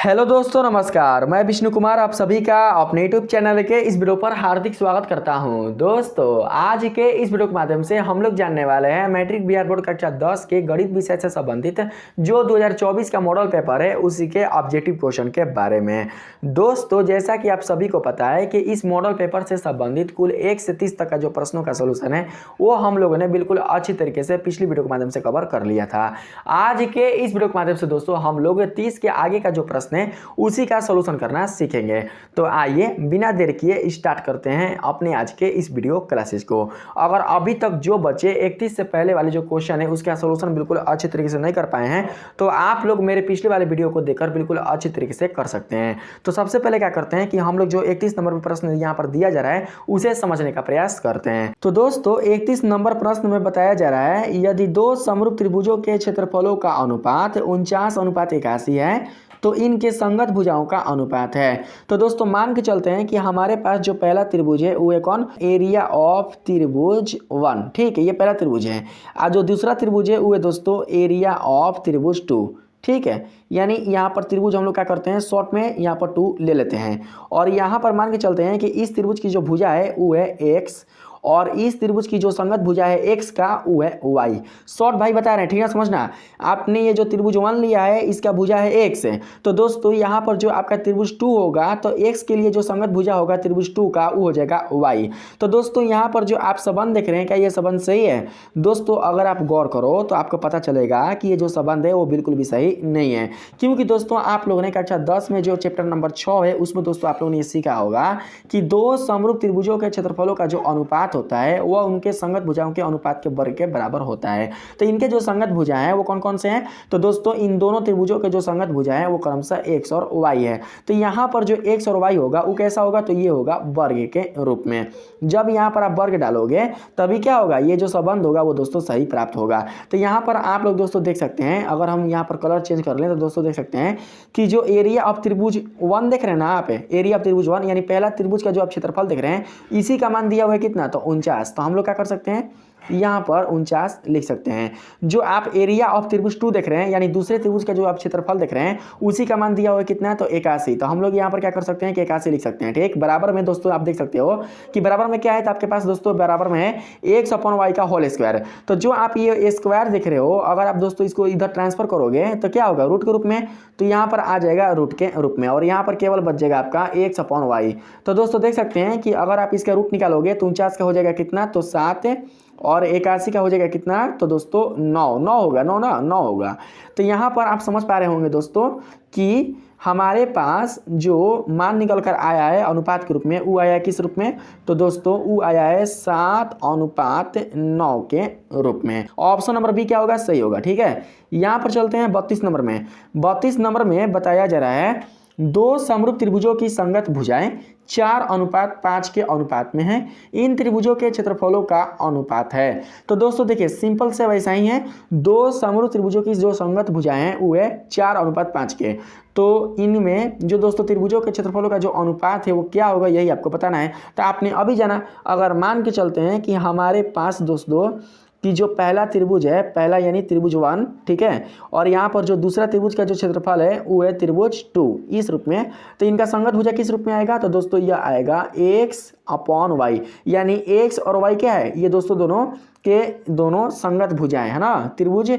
Hello दोस्तों, नमस्कार। मैं विष्णु कुमार आप सभी का अपने यूट्यूब चैनल के इस वीडियो पर हार्दिक स्वागत करता हूं। दोस्तों, आज के इस वीडियो के माध्यम से हम लोग जानने वाले हैं मैट्रिक बिहार बोर्ड कक्षा 10 के गणित विषय से संबंधित जो 2024 का मॉडल पेपर है उसी के ऑब्जेक्टिव क्वेश्चन के बारे में। दोस्तों, जैसा कि आप सभी को पता है कि इस मॉडल पेपर से संबंधित कुल 1 से 30 तक का जो प्रश्नों का सोल्यूशन है वो हम लोगों ने बिल्कुल अच्छी तरीके से पिछली वीडियो के माध्यम से कवर कर लिया था। आज के इस वीडियो के माध्यम से दोस्तों हम लोग 30 के आगे का जो प्रश्न है उसी का सॉल्यूशन करना सीखेंगे। तो आइए बिना देर किए स्टार्ट करते हैं अपने आज के इस वीडियो क्लासेस को। अगर अभी तक जो बच्चे 31 से पहले वाले जो क्वेश्चन है उसका सॉल्यूशन बिल्कुल अच्छे तरीके से नहीं कर पाए हैं तो आप लोग मेरे पिछले वाले वीडियो को देखकर बिल्कुल अच्छे तरीके से कर सकते हैं। तो सबसे पहले क्या करते हैं कि हम लोग जो 31 नंबर पर प्रश्न यहाँ पर दिया जा रहा है उसे समझने का प्रयास करते हैं। तो दोस्तों, 31 नंबर प्रश्न में बताया जा रहा है यदि दो समरूप त्रिभुजों के क्षेत्रफलों का अनुपात 49:81 है तो इनके संगत भुजाओं का अनुपात है। तो दोस्तों मान के चलते हैं कि हमारे पास जो पहला त्रिभुज है वो है कौन, एरिया ऑफ त्रिभुज 1। ठीक है, ये पहला त्रिभुज है। और जो दूसरा त्रिभुज है वो है दोस्तों एरिया ऑफ त्रिभुज 2। ठीक है, यानी यहाँ पर त्रिभुज हम लोग क्या करते हैं, शॉर्ट में यहाँ पर 2 ले लेते हैं। और यहाँ पर मान के चलते हैं कि इस त्रिभुज की जो भुजा है वो है x और इस त्रिभुज की जो संगत भुजा है x का वो है y। शॉर्ट भाई बता रहे हैं, ठीक है, समझना। आपने ये जो त्रिभुज 1 लिया है इसका भुजा है x है। तो दोस्तों यहाँ पर जो आपका त्रिभुज 2 होगा तो x के लिए जो संगत भुजा होगा त्रिभुज 2 का वो हो जाएगा y। तो दोस्तों यहाँ पर जो आप संबंध देख रहे हैं क्या ये संबंध सही है? दोस्तों अगर आप गौर करो तो आपको पता चलेगा कि ये जो संबंध है वो बिल्कुल भी सही नहीं है। क्योंकि दोस्तों आप लोगों ने कक्षा 10 में जो चैप्टर नंबर 6 है उसमें दोस्तों आप लोगों ने ये सीखा होगा कि दो समरूप त्रिभुजों के क्षेत्रफलों का जो अनुपात होता है वह उनके संगत भुजाओं के अनुपात के वर्ग के बराबर होता है। तो इनके जो संगत भुजा हैं वो कौन कौन से हैं? तो दोस्तों इन दोनों त्रिभुजों के जो संगत भुजा हैं वो क्रमशः x और y है। तो यहाँ पर जो x और y होगा वो कैसा होगा, तो ये होगा वर्ग के रूप में। जब यहाँ पर आप वर्ग डालोगे तभी क्या होगा, ये जो संबंध होगा वो दोस्तों सही प्राप्त होगा। तो यहाँ पर आप लोग दोस्तों देख सकते हैं, अगर हम यहाँ पर कलर चेंज कर लें तो दोस्तों देख सकते हैं कि जो एरिया ऑफ त्रिभुज 1 देख रहे हैं ना आप, एरिया ऑफ त्रिभुज 1 यानी पहला त्रिभुज का जो आप क्षेत्रफल देख रहे हैं इसी का मान दिया हुआ है कितना, तो 49। तो हम लोग क्या कर सकते हैं, यहाँ पर 49 लिख सकते हैं। जो आप एरिया ऑफ त्रिभुज 2 देख रहे हैं यानी दूसरे त्रिभुज का जो आप क्षेत्रफल देख रहे हैं उसी का मान दिया हुआ है कितना, तो 81। तो हम लोग यहाँ पर क्या कर सकते हैं कि 81 लिख सकते हैं। ठीक, बराबर में दोस्तों आप देख सकते हो कि बराबर में क्या है, तो आपके पास दोस्तों बराबर में है x/y का होल स्क्वायर। तो जो आप ये स्क्वायर देख रहे हो अगर आप दोस्तों इसको इधर ट्रांसफर करोगे तो क्या होगा, रूट के रूप में। तो यहाँ पर आ जाएगा रूट के रूप में और यहाँ पर केवल बच जाएगा आपका x/y। तो दोस्तों देख सकते हैं कि अगर आप इसका रूट निकालोगे तो 49 का हो जाएगा कितना, तो 7 और 81 का हो जाएगा कितना, तो दोस्तों 9 होगा, 9 होगा। तो यहाँ पर आप समझ पा रहे होंगे दोस्तों कि हमारे पास जो मान निकल कर आया है अनुपात के रूप में वो आया है किस रूप में, तो दोस्तों वो आया है 7:9 के रूप में। ऑप्शन नंबर बी क्या होगा, सही होगा। ठीक है, यहाँ पर चलते हैं 32 नंबर में। 32 नंबर में बताया जा रहा है दो समरूप त्रिभुजों की संगत भुजाएं 4:5 के अनुपात में है, इन त्रिभुजों के क्षेत्रफलों का अनुपात है। तो दोस्तों देखिए सिंपल से वैसा ही है, दो समरूप त्रिभुजों की जो संगत भुजाएं हैं वो है 4:5 के। तो इनमें जो दोस्तों त्रिभुजों के क्षेत्रफलों का जो अनुपात है वो क्या होगा यही आपको बताना है। तो आपने अभी जाना, अगर मान के चलते हैं कि हमारे पास दोस्तों कि जो पहला त्रिभुज है, पहला यानी त्रिभुज 1, ठीक है, और यहाँ पर जो दूसरा त्रिभुज का जो क्षेत्रफल है वो है त्रिभुज 2 इस रूप में। तो इनका संगत भुजा किस रूप में आएगा, तो दोस्तों यह आएगा x/y। यानी x और y क्या है, ये दोस्तों दोनों के दोनों संगत भुजाएं है ना, त्रिभुज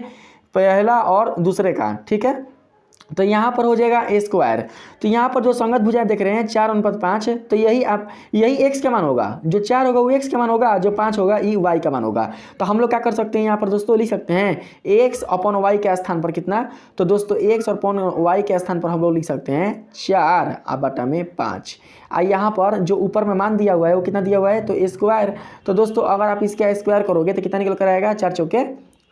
पहला और दूसरे का। ठीक है, तो यहाँ पर हो जाएगा a स्क्वायर। तो यहाँ पर जो संगत भुजाएं देख रहे हैं 4:5, तो यही x का मान होगा, जो 4 होगा वो x का मान होगा, जो 5 होगा ये y का मान होगा। तो हम लोग क्या कर सकते हैं, यहाँ पर दोस्तों लिख सकते हैं x/y के स्थान पर कितना, तो दोस्तों x/y के स्थान पर हम लोग लिख सकते हैं 4/5। यहाँ पर जो ऊपर में मान दिया हुआ है वो कितना दिया हुआ है, तो a स्क्वायर। तो दोस्तों अगर आप इसका स्क्वायर करोगे तो कितना निकल कर आएगा, 4 चौके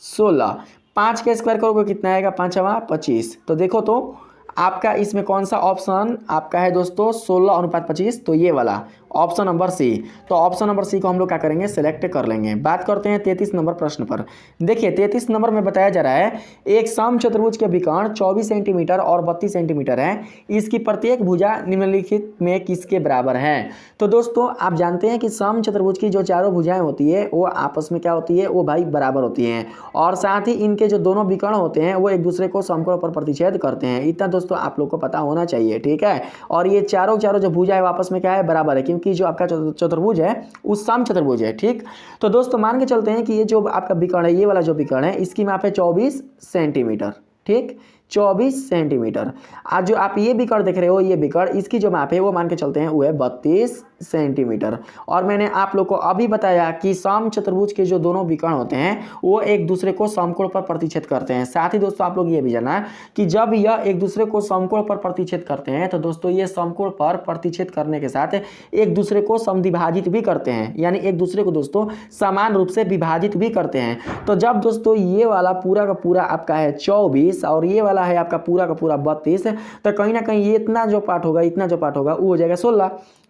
16। 5 का स्क्वायर करोगे कितना आएगा, 5×25। तो देखो तो आपका इसमें कौन सा ऑप्शन आपका है दोस्तों, 16:25। तो ये वाला ऑप्शन नंबर सी। तो ऑप्शन नंबर सी को हम लोग क्या करेंगे, सिलेक्ट कर लेंगे। बात करते हैं 33 नंबर प्रश्न पर। देखिए 33 नंबर में बताया जा रहा है एक समचतुर्भुज के विकर्ण 24 सेंटीमीटर और 32 सेंटीमीटर है, इसकी प्रत्येक भुजा निम्नलिखित में किसके बराबर है। तो दोस्तों आप जानते हैं कि समचतुर्भुज की जो चारों भुजाएं होती है वो आपस में क्या होती है, वो भाई बराबर होती हैं, और साथ ही इनके जो दोनों विकर्ण होते हैं वो एक दूसरे को समकोण पर प्रतिच्छेद करते हैं। इतना दोस्तों आप लोग को पता होना चाहिए, ठीक है। और ये चारों जो भुजा है आपस में क्या है, बराबर है, क्योंकि जो आपका चतुर्भुज है वो समचतुर्भुज है, ठीक। तो दोस्तों मान के चलते हैं कि ये जो आपका विकर्ण है, ये वाला जो विकर्ण है, इसकी माप है 24 सेंटीमीटर, ठीक, 24 सेंटीमीटर। आज जो आप ये विकर्ण देख रहे हो, ये विकर्ण, इसकी जो माप है वो मान के चलते हैं वो है 32 सेंटीमीटर। और मैंने आप लोग को अभी बताया कि समचतुर्भुज के जो दोनों विकर्ण होते हैं वो एक दूसरे को समकोण पर प्रतिच्छेद करते हैं। साथ ही दोस्तों आप लोग ये भी जानना कि जब यह एक दूसरे को समकोण पर प्रतिच्छेद करते हैं तो दोस्तों ये समकोण पर प्रतिच्छेद करने के साथ एक दूसरे को समद्विभाजित भी करते हैं, यानी एक दूसरे को दोस्तों समान रूप से विभाजित भी करते हैं। तो जब दोस्तों ये वाला पूरा का पूरा आपका है 24 और ये वाला है आपका पूरा का पूरा 32, तो कहीं ना कहीं ये इतना जो पार्ट होगा, इतना जो पार्ट होगा वो हो जाएगा 16,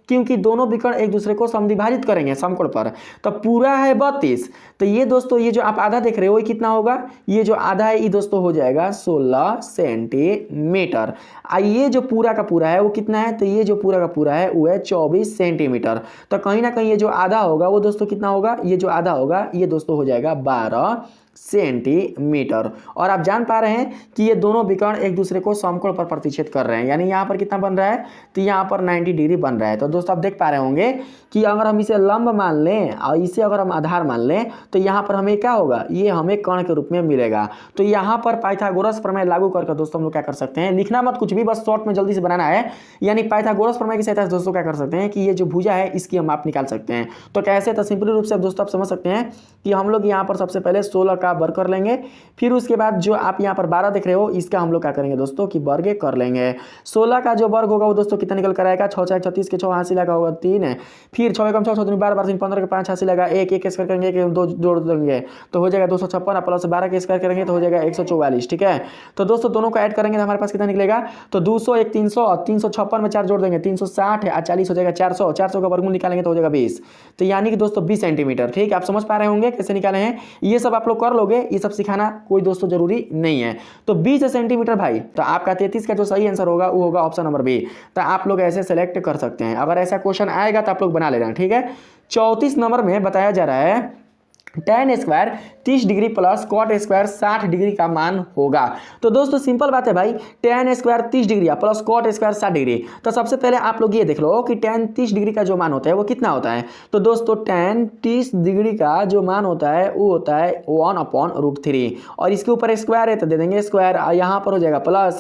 क्योंकि दोनों विकर्ण एक दूसरे को समद्विभाजित करेंगे समकोण पर। तो पूरा है 32, तो ये दोस्तों ये जो आप आधा देख रहे हो ये कितना होगा, ये जो आधा है ये दोस्तों हो जाएगा 16 सेंटीमीटर। ये जो पूरा का पूरा है वो कितना है, तो ये जो पूरा का पूरा है वो है 24 सेंटीमीटर। तो कहीं ना कहीं ये जो आधा होगा वो दोस्तों कितना होगा, ये जो आधा होगा ये दोस्तों हो जाएगा 12 सेंटीमीटर। और आप जान पा रहे हैं कि ये दोनों विकर्ण एक दूसरे को समकोण पर प्रतिच्छेद कर रहे हैं, यानी यहाँ पर कितना बन रहा है, तो यहाँ पर 90 डिग्री बन रहा है। तो दोस्तों आप देख पा रहे होंगे कि अगर हम इसे लंब मान लें और इसे अगर हम आधार मान लें तो यहाँ पर हमें क्या होगा, ये हमें कर्ण के रूप में मिलेगा। तो यहाँ पर पाइथागोरस प्रमेय लागू करके दोस्तों हम लोग क्या कर सकते हैं, लिखना मत कुछ भी, बस शॉर्ट में जल्दी से बनाना है। यानी पाइथागोरस प्रमेय की सहायता से दोस्तों क्या कर सकते हैं कि ये जो भुजा है इसकी हम माप निकाल सकते हैं। तो कैसे, तो सिंपल रूप से दोस्तों आप समझ सकते हैं कि हम लोग यहाँ पर सबसे पहले 16 का वर्ग कर लेंगे, फिर उसके बाद जो आप यहाँ पर 12 देख रहे हो इसका हम लोग क्या करेंगे दोस्तों कि वर्ग कर लेंगे। 16 का जो वर्ग होगा वो दोस्तों कितना निकल कर आएगा, 6 6 36 के 6 हासिल लगा होगा 3 है, फिर 6 कम 6 6 12 12 15 के 5 हासिल लगा 1 1 स्क्वायर करेंगे 1 2 जोड़ देंगे तो हो जाएगा 256 प्लस 12 के स्क्वायर करेंगे तो हो जाएगा 144, ठीक है। तो दोस्तों दोनों को ऐड करेंगे तो हमारे पास कितना निकलेगा, तो 200 1 300 और 356 में 4 जोड़ देंगे 360 है, 40 हो जाएगा 400, 400 का वर्गमूल निकालेंगे तो हो जाएगा 20। तो यानी कि दोस्तों 20 सेंटीमीटर, ठीक है। आप समझ पा रहे होंगे कैसे निकाले हैं, ये सब आप लोग कर लोगे, ये सब सिखाना कोई दोस्तों जरूरी नहीं है। तो 20 सेंटीमीटर भाई, तो आपका 33 का जो सही आंसर होगा वो होगा ऑप्शन नंबर बी। तो आप लोग ऐसे सेलेक्ट कर सकते हैं, अगर ऐसा क्वेश्चन आएगा तो आप लोग बना लेना, ठीक है। 34 नंबर में बताया जा रहा है tan square 30 degree plus cot square 60 degree का मान होगा। तो दोस्तों सिंपल बात है भाई, tan square 30 degree plus cot square 60 degree. तो सबसे पहले आप लोग ये देख लो कि tan 30 डिग्री का जो मान होता है वो कितना होता है। तो दोस्तों tan 30 डिग्री का जो मान होता है वो होता है 1/√3, और इसके ऊपर स्क्वायर है तो दे देंगे स्क्वायर, यहाँ पर हो जाएगा प्लस।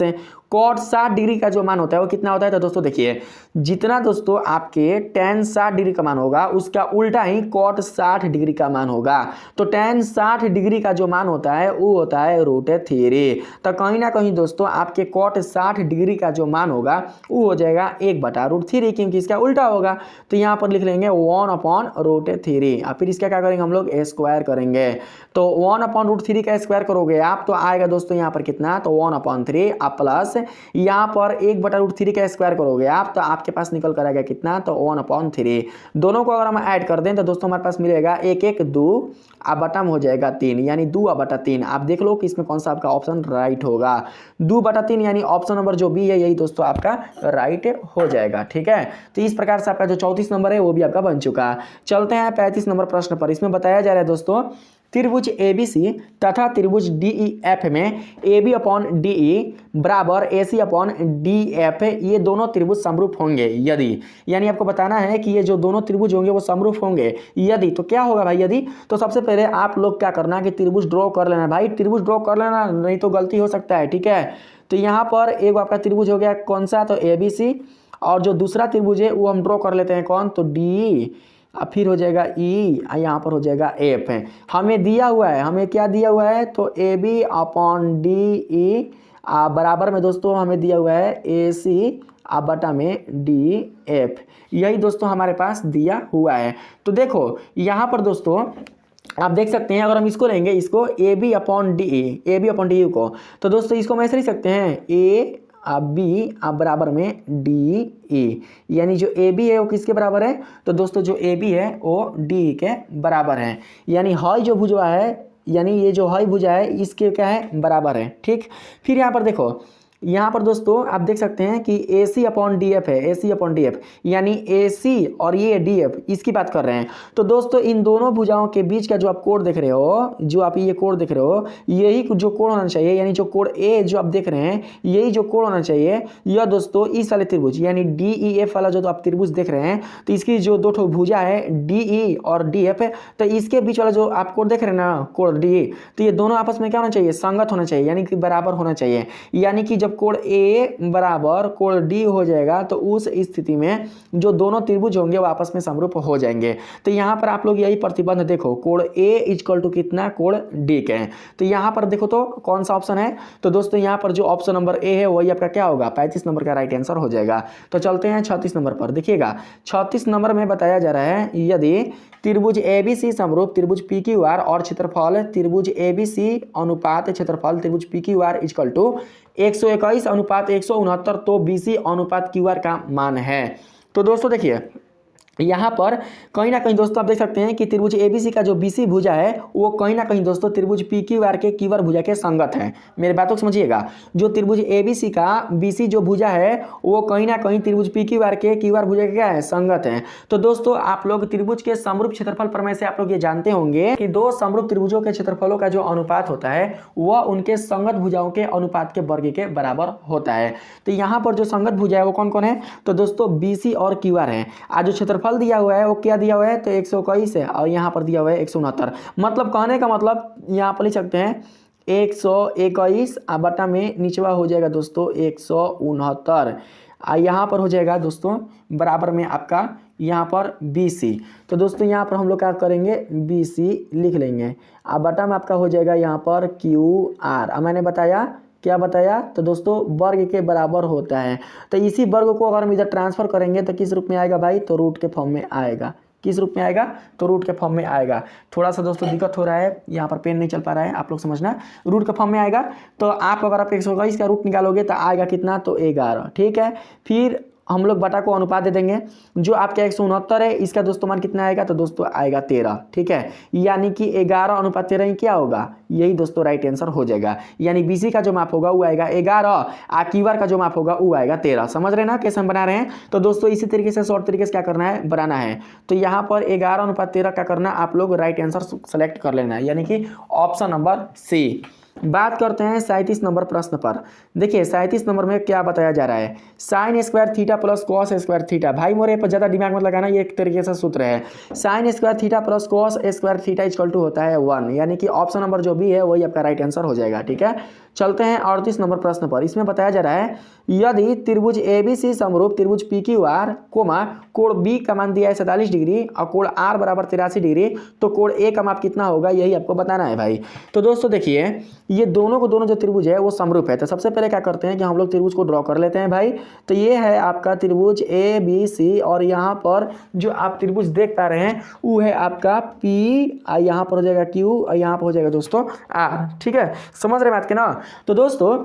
कॉट 60 डिग्री का जो मान होता है वो कितना होता है, तो दोस्तों देखिए जितना दोस्तों आपके tan 60 डिग्री का मान होगा उसका उल्टा ही कॉट 60 डिग्री का मान होगा। तो tan 60 डिग्री का जो मान होता है वो होता है √3। तो कहीं ना कहीं दोस्तों आपके कॉट 60 डिग्री का जो मान होगा वो हो जाएगा 1/√3, क्योंकि इसका उल्टा होगा। तो यहाँ पर लिख लेंगे 1/√3 और फिर इसका क्या करेंगे हम लोग, स्क्वायर करेंगे। तो 1/√3 का स्क्वायर करोगे आप तो आएगा दोस्तों यहाँ पर कितना, तो 1/3 प्लस यहाँ पर 1/√3 का स्क्वायर करोगे आप तो आपके पास निकल कर आएगा कितना, तो 1/3। दोनों को अगर हम ऐड कर दें तो दोस्तों हमारे पास मिलेगा 1 1 2 अब बटम हो जाएगा 3, यानी 2/3। आप देख लो कि इसमें कौन सा आपका ऑप्शन राइट होगा, 2/3, यानी ऑप्शन नंबर जो बी है यही दोस्तों आपका राइट हो जाएगा, ठीक है। तो इस प्रकार से आपका जो 34 नंबर है वो भी आपका बन चुका। चलते हैं 35 नंबर प्रश्न पर। इसमें बताया जा रहा है दोस्तों त्रिभुज ABC तथा त्रिभुज DEF में AB/DE बराबर AC/DF ये दोनों त्रिभुज समरूप होंगे यदि, यानी आपको बताना है कि ये जो दोनों त्रिभुज होंगे वो समरूप होंगे यदि। तो क्या होगा भाई यदि, तो सबसे पहले आप लोग क्या करना कि त्रिभुज ड्रॉ कर लेना भाई, त्रिभुज ड्रॉ कर लेना नहीं तो गलती हो सकता है, ठीक है। तो यहाँ पर एक आपका त्रिभुज हो गया कौन सा, तो ABC, और जो दूसरा त्रिभुज है वो हम ड्रॉ कर लेते हैं कौन, तो DE, अब फिर हो जाएगा E, यहाँ पर हो जाएगा F। हमें दिया हुआ है, हमें क्या दिया हुआ है, तो AB/DE बराबर में दोस्तों हमें दिया हुआ है AC बटा में DF, यही दोस्तों हमारे पास दिया हुआ है। तो देखो यहाँ पर दोस्तों आप देख सकते हैं, अगर हम इसको लेंगे, इसको AB/DE को, तो दोस्तों इसको हम ऐसे लिख सकते हैं बी बराबर में डी ई, यानी जो ए बी है वो किसके बराबर है? तो दोस्तों जो ए बी है वो डी के बराबर है, यानी हई जो भुजा है, यानी ये जो हई भुजा है इसके क्या है? बराबर है। ठीक, फिर यहाँ पर देखो, यहाँ पर दोस्तों आप देख सकते हैं कि ए सी अपॉन डी एफ है, ए सी अपॉन डी एफ, यानी ए सी और ये डी एफ इसकी बात कर रहे हैं। तो दोस्तों इन दोनों भुजाओं के बीच का जो आप कोण देख रहे हो, जो आप ये कोण देख रहे हो, यही जो कोण होना चाहिए, यानी जो कोण ए जो आप देख रहे हैं यही जो कोण होना चाहिए, यह दोस्तों इस वाले त्रिभुज यानी डी ई एफ वाला जो आप त्रिभुज देख रहे हैं, तो इसकी जो दो ठो भुजा है डी ई और डी एफ, तो इसके बीच वाला जो आप कोण देख रहे हैं ना, कोण डी, तो ये दोनों आपस में क्या होना चाहिए? संगत होना चाहिए, यानी कि बराबर होना चाहिए। यानी कि कोण ए बराबर कोण डी हो जाएगा तो उस स्थिति में जो दोनों त्रिभुज होंगे वो आपस में समरूप हो जाएंगे। तो यहाँ पर आप लोग यही प्रतिबंध देखो, कोण ए इक्वल टू कितना? कोण डी के। तो यहाँ पर देखो तो कौन सा ऑप्शन है? तो दोस्तों यहाँ पर जो ऑप्शन नंबर ए है वही आपका क्या होगा? 35 नंबर का राइट आंसर हो जाएगा। तो चलते हैं 36 नंबर पर। देखिएगा 36 नंबर में बताया जा रहा है, यदि त्रिभुज ABC समरूप त्रिभुज PQR और क्षेत्रफल त्रिभुज ABC अनुपात क्षेत्रफल त्रिभुज PQR इक्वल टू 121 अनुपात 169, तो BC अनुपात QR का मान है। तो दोस्तों देखिए यहाँ पर कहीं ना कहीं दोस्तों आप देख सकते हैं कि त्रिभुज ABC का जो BC भुजा है वो कहीं ना कहीं दोस्तों त्रिभुज PQR के QR भुजा के संगत है। मेरे बातों को समझिएगा, जो त्रिभुज ABC का BC जो भुजा है वो कहीं ना कहीं त्रिभुज PQR के QR भुजा के क्या है? संगत है। तो दोस्तों आप लोग त्रिभुज के समरूप क्षेत्रफल प्रमेय से आप लोग ये जानते होंगे कि दो समरूप त्रिभुजों के क्षेत्रफलों का जो अनुपात होता है वह उनके संगत भुजाओं के अनुपात के वर्ग के बराबर होता है। तो यहाँ पर जो संगत भुजा है वो कौन कौन है? तो दोस्तों BC और QR है। आज जो क्षेत्रफल दिया हुआ है वो क्या दिया हुआ है? तो 121 है, और यहाँ पर दिया हुआ है 169। मतलब कहने का मतलब यहाँ पर लिख सकते हैं 121 बटा में नीचवा हो जाएगा दोस्तों 169, यहाँ पर हो जाएगा दोस्तों बराबर में आपका यहाँ पर BC। तो दोस्तों यहाँ पर हम लोग क्या करेंगे? BC लिख लेंगे, अब बटा में आपका हो जाएगा यहाँ पर QR। अब मैंने बताया क्या बताया? तो दोस्तों वर्ग के बराबर होता है। तो इसी वर्ग को अगर हम इधर ट्रांसफर करेंगे तो किस रूप में आएगा भाई? तो रूट के फॉर्म में आएगा। किस रूप में आएगा? तो रूट के फॉर्म में आएगा। थोड़ा सा दोस्तों दिक्कत हो रहा है, यहाँ पर पेन नहीं चल पा रहा है, आप लोग समझना। रूट के फॉर्म में आएगा तो आप अगर आप 121 का रूट निकालोगे तो आएगा कितना? तो 11। ठीक है, फिर हम लोग बटा को अनुपात दे देंगे। जो आपका 169 है इसका दोस्तों मान कितना आएगा? तो दोस्तों आएगा 13। ठीक है, यानी कि 11 अनुपात 13 ही क्या होगा? यही दोस्तों राइट आंसर हो जाएगा। यानी BC का जो माप होगा वो आएगा 11, QR का जो माप होगा वो आएगा 13। समझ रहे ना कैसे हम बना रहे हैं? तो दोस्तों इसी तरीके से शॉर्ट तरीके से क्या करना है? बनाना है। तो यहाँ पर 11 अनुपात 13 क्या करना? आप लोग राइट आंसर सेलेक्ट कर लेना है, यानी कि ऑप्शन नंबर C। बात करते हैं 37 नंबर प्रश्न पर। देखिए 37 नंबर में क्या बताया जा रहा है? Sine square theta plus cos square theta. भाई मोरे पर ज़्यादा दिमाग मत लगाना, ये एक तरीके से सूत्र है। Sine square theta plus cos square theta equal to होता है 1, यानी कि ऑप्शन नंबर जो भी है वही आपका राइट आंसर हो जाएगा। ठीक है, चलते हैं 38 नंबर प्रश्न पर। इसमें बताया जा रहा है, यदि त्रिभुज ABC समरूप त्रिभुज PQR कोमा कोण B का मान दिया है 47 डिग्री और कोण R बराबर 83 डिग्री, तो कोण A का माप कितना होगा? यही आपको बताना है भाई। तो दोस्तों देखिए ये दोनों को दोनों जो त्रिभुज है वो समरूप है। तो सबसे पहले क्या करते हैं कि हम लोग त्रिभुज को ड्रॉ कर लेते हैं भाई। तो ये है आपका त्रिभुज ABC और यहाँ पर जो आप त्रिभुज देख पा रहे हैं वो है आपका P, यहाँ पर हो जाएगा Q और यहाँ पर हो जाएगा दोस्तों R। ठीक है, समझ रहे बात के ना? तो दोस्तों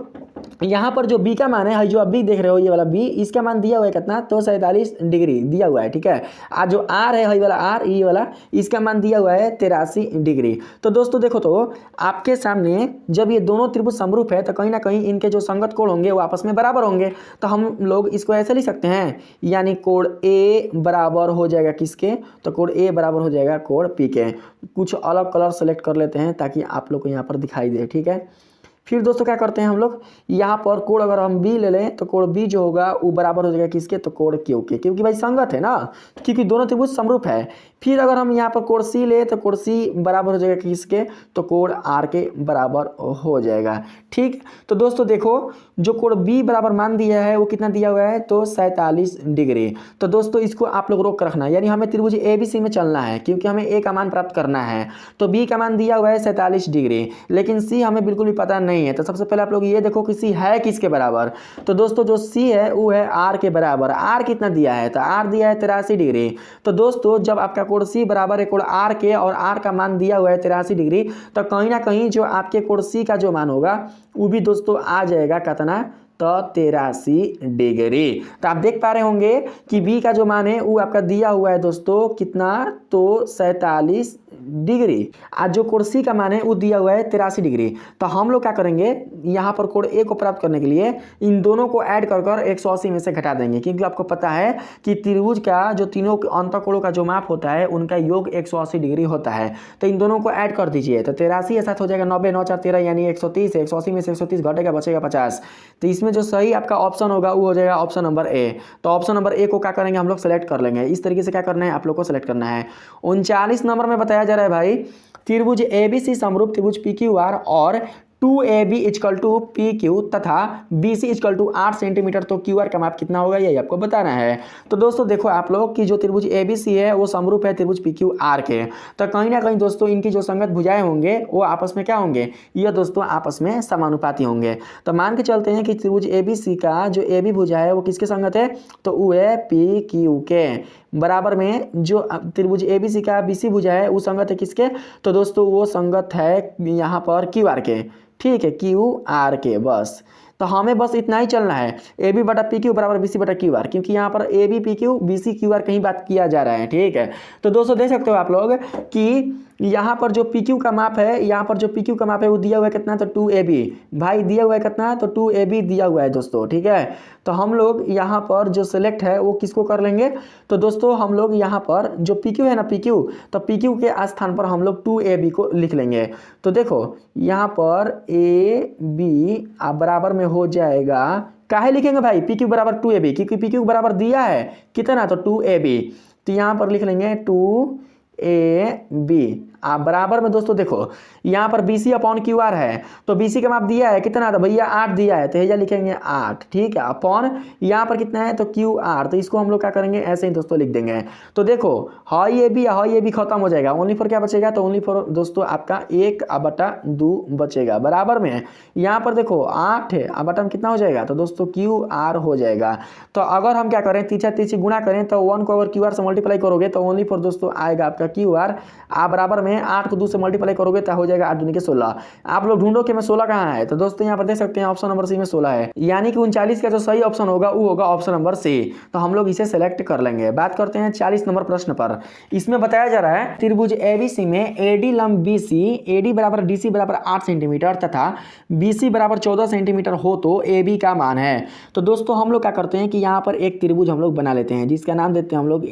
यहाँ पर जो B का मान है, जो आप B देख रहे हो ये वाला B, इसका मान दिया हुआ है कितना? तो 47 डिग्री दिया हुआ है। ठीक है, आज जो R है ये वाला R, ये वाला इसका मान दिया हुआ है 83 डिग्री। तो दोस्तों देखो तो आपके सामने जब ये दोनों त्रिभुज समरूप है तो कहीं ना कहीं इनके जो संगत कोण होंगे वो आपस में बराबर होंगे। तो हम लोग इसको ऐसे लिख सकते हैं, यानी कोण A बराबर हो जाएगा किसके? तो कोण A बराबर हो जाएगा कोण P के। कुछ अलग कलर सेलेक्ट कर लेते हैं ताकि आप लोग को यहाँ पर दिखाई दे। ठीक है, फिर दोस्तों क्या करते हैं हम लोग यहाँ पर कोण अगर हम B ले लें तो कोण B जो होगा वो बराबर हो जाएगा किसके? तो कोण Q के, क्योंकि भाई संगत है ना, क्योंकि दोनों त्रिभुज समरूप है। फिर अगर हम यहाँ पर कोण C ले तो कोण C बराबर हो जाएगा किसके? तो कोण R के बराबर हो जाएगा। ठीक, तो दोस्तों देखो जो कोण B बराबर मान दिया है वो कितना दिया हुआ है? तो 47 डिग्री। तो दोस्तों इसको आप लोग रोक कर रखना, यानी हमें त्रिभुज ABC में चलना है क्योंकि हमें A का मान प्राप्त करना है। तो B का मान दिया हुआ है 47 डिग्री, लेकिन C हमें बिल्कुल भी पता नहीं है। तो सबसे पहले आप लोग ये देखो कि C है किसके बराबर? तो दोस्तों जो C है वो है R के बराबर। R कितना दिया है? तो R दिया है 83 डिग्री। तो दोस्तों जब आपका कोण C बराबर है कोण R के और R का मान दिया हुआ है 83 डिग्री, तो कहीं ना कहीं जो आपके कोण C का जो मान होगा वो भी दोस्तों आ जाएगा कितना? तो 83 डिग्री। तो आप देख पा रहे होंगे कि बी का जो मान है वो आपका दिया हुआ है दोस्तों कितना, तो 47 डिग्री। आज जो कोण सी का मान है वो दिया हुआ है 83 डिग्री। तो हम लोग क्या करेंगे, यहाँ पर कोण ए को प्राप्त करने के लिए इन दोनों को ऐड कर कर 180 में से घटा देंगे, क्योंकि आपको पता है कि त्रिभुज का जो तीनों अंतःकोणों का जो माप होता है उनका योग 180 डिग्री होता है। तो इन दोनों को ऐड कर दीजिए, तो 83 के साथ हो जाएगा 90, 9 4 13 यानी 130, 180 में से 130 घटेगा, बचेगा 50। तो इसमें जो सही आपका ऑप्शन होगा वो हो जाएगा ऑप्शन नंबर ए। तो ऑप्शन नंबर ए को क्या करेंगे हम लोग सेलेक्ट कर लेंगे। इस तरीके से क्या करना है आप लोग को सेलेक्ट करना है। 39 नंबर में बताया जा रहा है भाई, त्रिभुज एबीसी समरूप त्रिभुज पीक्यूआर और 2AB इक्वल टू PQ तथा BC इक्वल टू 8 सेंटीमीटर, तो QR का माप कितना होगा यही आपको बताना है। तो दोस्तों देखो आप लोग कि जो त्रिभुज ABC है वो समरूप है त्रिभुज PQR के, तो कहीं ना कहीं दोस्तों इनकी जो संगत भुजाएं होंगे वो आपस में क्या होंगे, ये दोस्तों आपस में समानुपाती होंगे। तो मान के चलते हैं कि त्रिभुज ABC का जो AB भुजा है वो किसके संगत है, तो वो है PQ के। बराबर में जो त्रिभुज ABC का BC भुजा है वो संगत है किसके, तो दोस्तों वो संगत है यहाँ पर QR के। ठीक है, QR के। बस तो हमें बस इतना ही चलना है, AB बटा PQ बराबर BC बटा QR, क्योंकि यहाँ पर AB PQ BC QR कहीं बात किया जा रहा है। ठीक है, तो दोस्तों देख सकते हो आप लोग कि यहाँ पर जो PQ का माप है, यहाँ पर जो PQ का माप है वो दिया हुआ है कितना, तो 2AB भाई दिया हुआ है कितना, तो 2AB दिया हुआ है दोस्तों। ठीक है, तो हम लोग यहाँ पर जो सिलेक्ट है वो किसको कर लेंगे, तो दोस्तों हम लोग यहाँ पर जो PQ है ना PQ, तो PQ के स्थान पर हम लोग 2AB को लिख लेंगे। तो देखो यहाँ पर AB बराबर में हो जाएगा, काहे लिखेंगे भाई PQ बराबर 2AB, क्योंकि PQ बराबर दिया है कितना, तो 2AB। तो यहाँ पर लिख लेंगे 2AB बराबर में दोस्तों देखो यहाँ पर BC अपॉन QR है, तो BC का माप दिया है कितना, तो भैया 8 दिया है, तो यह लिखेंगे 8। ठीक है, अपॉन यहाँ पर कितना है, तो QR, तो इसको हम लोग क्या करेंगे ऐसे ही दोस्तों लिख देंगे। तो देखो हाई ए बी खत्म हो जाएगा, ओनली फॉर क्या बचेगा, तो ओनली फॉर दोस्तों आपका 1/2 बचेगा। बराबर में यहाँ पर देखो 8 है, बटा में कितना हो जाएगा, तो दोस्तों QR हो जाएगा। तो अगर हम क्या करें तीसरा तीसरी गुणा करें, तो 1 को अगर QR से मल्टीप्लाई करोगे तो ओनली फॉर दोस्तों आएगा आपका QR। बराबर में 8 को 2 से मल्टीप्लाई करोगे तो हो जाएगा 8 दूनी के 16। आप लोग ढूंढो कि मैं 16 कहाँ है, तो दोस्तों यहाँ पर देख सकते हैं ऑप्शन नंबर सी में 16 है, यानी कि 39 का जो सही ऑप्शन होगा वो होगा ऑप्शन नंबर सी। तो हम लोग इसे सेलेक्ट कर लेंगे। बात करते हैं 40 नंबर प्रश्न पर। इसमें बताया जा रहा है त्रिभुज एबीसी में AD लंब BC, AD बराबर DC बराबर 8 सेंटीमीटर तथा BC बराबर 14 सेंटीमीटर हो तो AB का मान है। तो दोस्तों हम लोग क्या करते हैं कि यहाँ पर एक त्रिभुज हम लोग बना लेते हैं जिसका नाम देते हैं हम लोग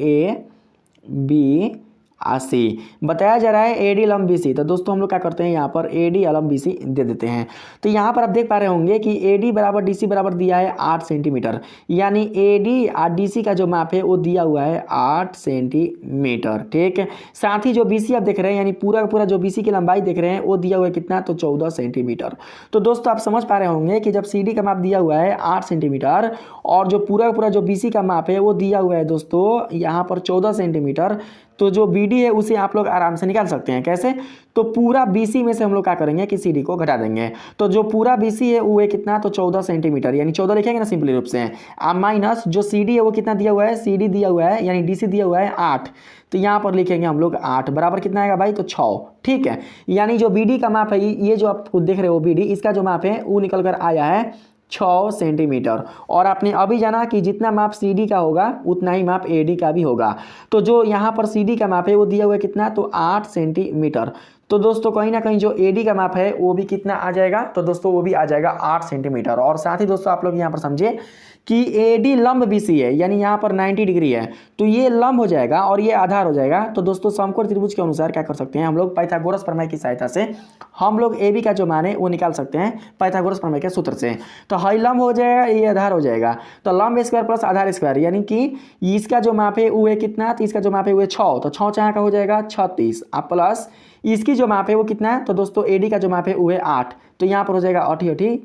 ABC। बताया जा रहा है AD लंब BC, तो दोस्तों हम लोग क्या करते हैं यहाँ पर AD लंब BC दे देते हैं। तो यहाँ पर आप देख पा रहे होंगे कि AD बराबर DC बराबर दिया है 8 सेंटीमीटर, यानी AD और DC का जो माप है वो दिया हुआ है 8 सेंटीमीटर। ठीक है, साथ ही जो BC आप देख रहे हैं यानी पूरा का पूरा जो BC की लंबाई देख रहे हैं वो दिया हुआ है कितना, तो 14 सेंटीमीटर। तो दोस्तों आप समझ पा रहे होंगे कि जब CD का माप दिया हुआ है 8 सेंटीमीटर और जो पूरा का पूरा जो BC का माप है वो दिया हुआ है दोस्तों यहाँ पर 14 सेंटीमीटर, तो जो BD है उसे आप लोग आराम से निकाल सकते हैं। कैसे, तो पूरा BC में से हम लोग क्या करेंगे कि CD को घटा देंगे। तो जो पूरा BC है वो है कितना, तो 14 सेंटीमीटर, यानी 14 लिखेंगे ना सिंपली रूप से, माइनस जो CD है वो कितना दिया हुआ है, CD दिया हुआ है यानी DC दिया हुआ है 8, तो यहाँ पर लिखेंगे हम लोग 8 बराबर कितना आएगा भाई, तो 6। ठीक है, यानी जो BD का माप है ये जो आप देख रहे हो BD, इसका जो माप है वो निकल कर आया है 6 सेंटीमीटर। और आपने अभी जाना कि जितना माप CD का होगा उतना ही माप AD का भी होगा। तो जो यहाँ पर CD का माप है वो दिया हुआ है कितना, तो 8 सेंटीमीटर। तो दोस्तों कहीं ना कहीं जो AD का माप है वो भी कितना आ जाएगा, तो दोस्तों वो भी आ जाएगा 8 सेंटीमीटर। और साथ ही दोस्तों आप लोग यहाँ पर समझिए कि AD लंब BC है, यानी यहाँ पर 90 डिग्री है, तो ये लंब हो जाएगा और ये आधार हो जाएगा। तो दोस्तों समकोण त्रिभुज के अनुसार क्या कर सकते हैं हम लोग, पाइथागोरस प्रमेय की सहायता से हम लोग AB का जो मान है वो निकाल सकते हैं पाइथागोरस प्रमेय के सूत्र से। तो हाई लंब हो जाएगा, ये आधार हो जाएगा, तो लंब स्क्वायर प्लस आधार स्क्वायर, यानी कि इसका जो माप है वो है कितना, तो इसका जो माप है वो है 6, तो 6 चाहे का हो जाएगा 36, प्लस इसकी जो माप है वो कितना है, तो दोस्तों AD का जो माप है वो है 8, तो यहाँ पर हो जाएगा 8